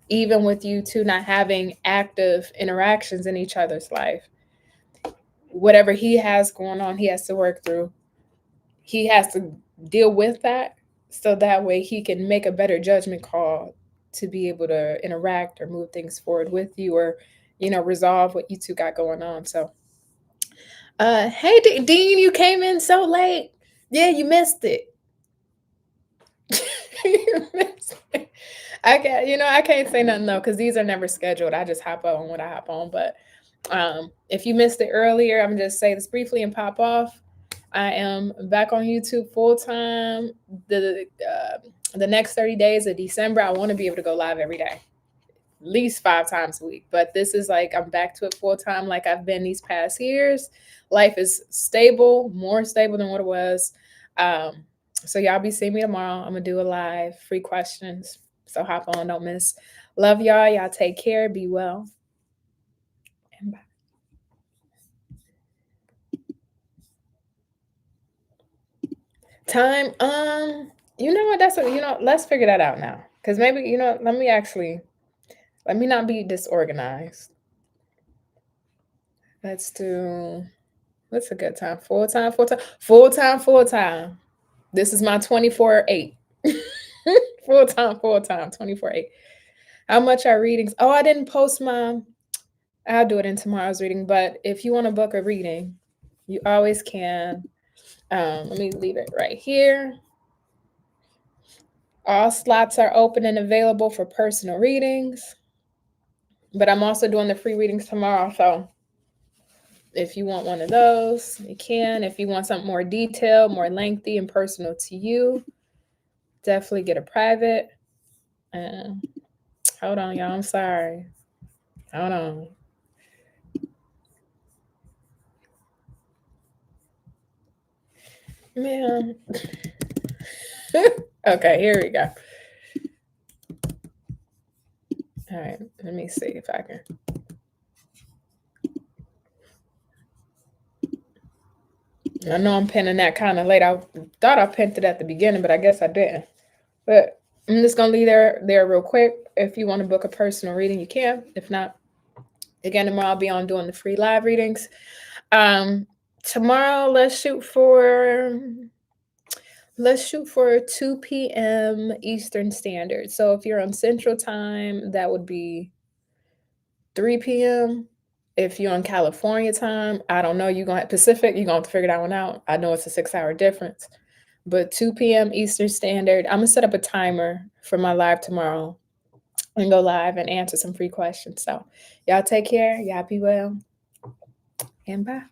even with you two not having active interactions in each other's life. Whatever he has going on, he has to work through. He has to deal with that so that way he can make a better judgment call to be able to interact or move things forward with you, or resolve what you two got going on. So hey, Dean, you came in so late. Yeah, you missed it. You missed it. I can't say nothing though, because these are never scheduled. I just hop on when I hop on. But if you missed it earlier, I'm gonna just say this briefly and pop off. I am back on YouTube full time. The next 30 days of December, I want to be able to go live every day, at least 5 times a week. But this is like I'm back to it full time, like I've been these past years. Life is stable, more stable than what it was. So y'all be seeing me tomorrow. I'm gonna do a live, free questions. So hop on, don't miss. Love y'all. Y'all take care. Be well. And bye. Time. You know what? Let's figure that out now. Cause maybe, let me not be disorganized. Let's do, what's a good time? Full time, full time, full time, full time. This is my 24/8. Full time, 24/8. How much are readings? Oh, I didn't post my, I'll do it in tomorrow's reading. But if you want to book a reading, you always can. Let me leave it right here. All slots are open and available for personal readings. But I'm also doing the free readings tomorrow. So if you want one of those, you can. If you want something more detailed, more lengthy, and personal to you, definitely get a private. Hold on, y'all. I'm sorry. Hold on. Man. Okay, here we go. All right, let me see if I can. I know I'm pinning that kind of late. I thought I pinned it at the beginning, but I guess I didn't. But I'm just gonna leave there real quick. If you want to book a personal reading, you can. If not, again, tomorrow I'll be on doing the free live readings. Tomorrow let's shoot for 2 p.m. Eastern Standard. So if you're on Central Time, that would be 3 p.m. If you're on California time, I don't know. You're going to Pacific, you're going to have to figure that one out. I know it's a 6-hour difference. But 2 p.m. Eastern Standard, I'm going to set up a timer for my live tomorrow and go live and answer some free questions. So y'all take care. Y'all be well. And bye.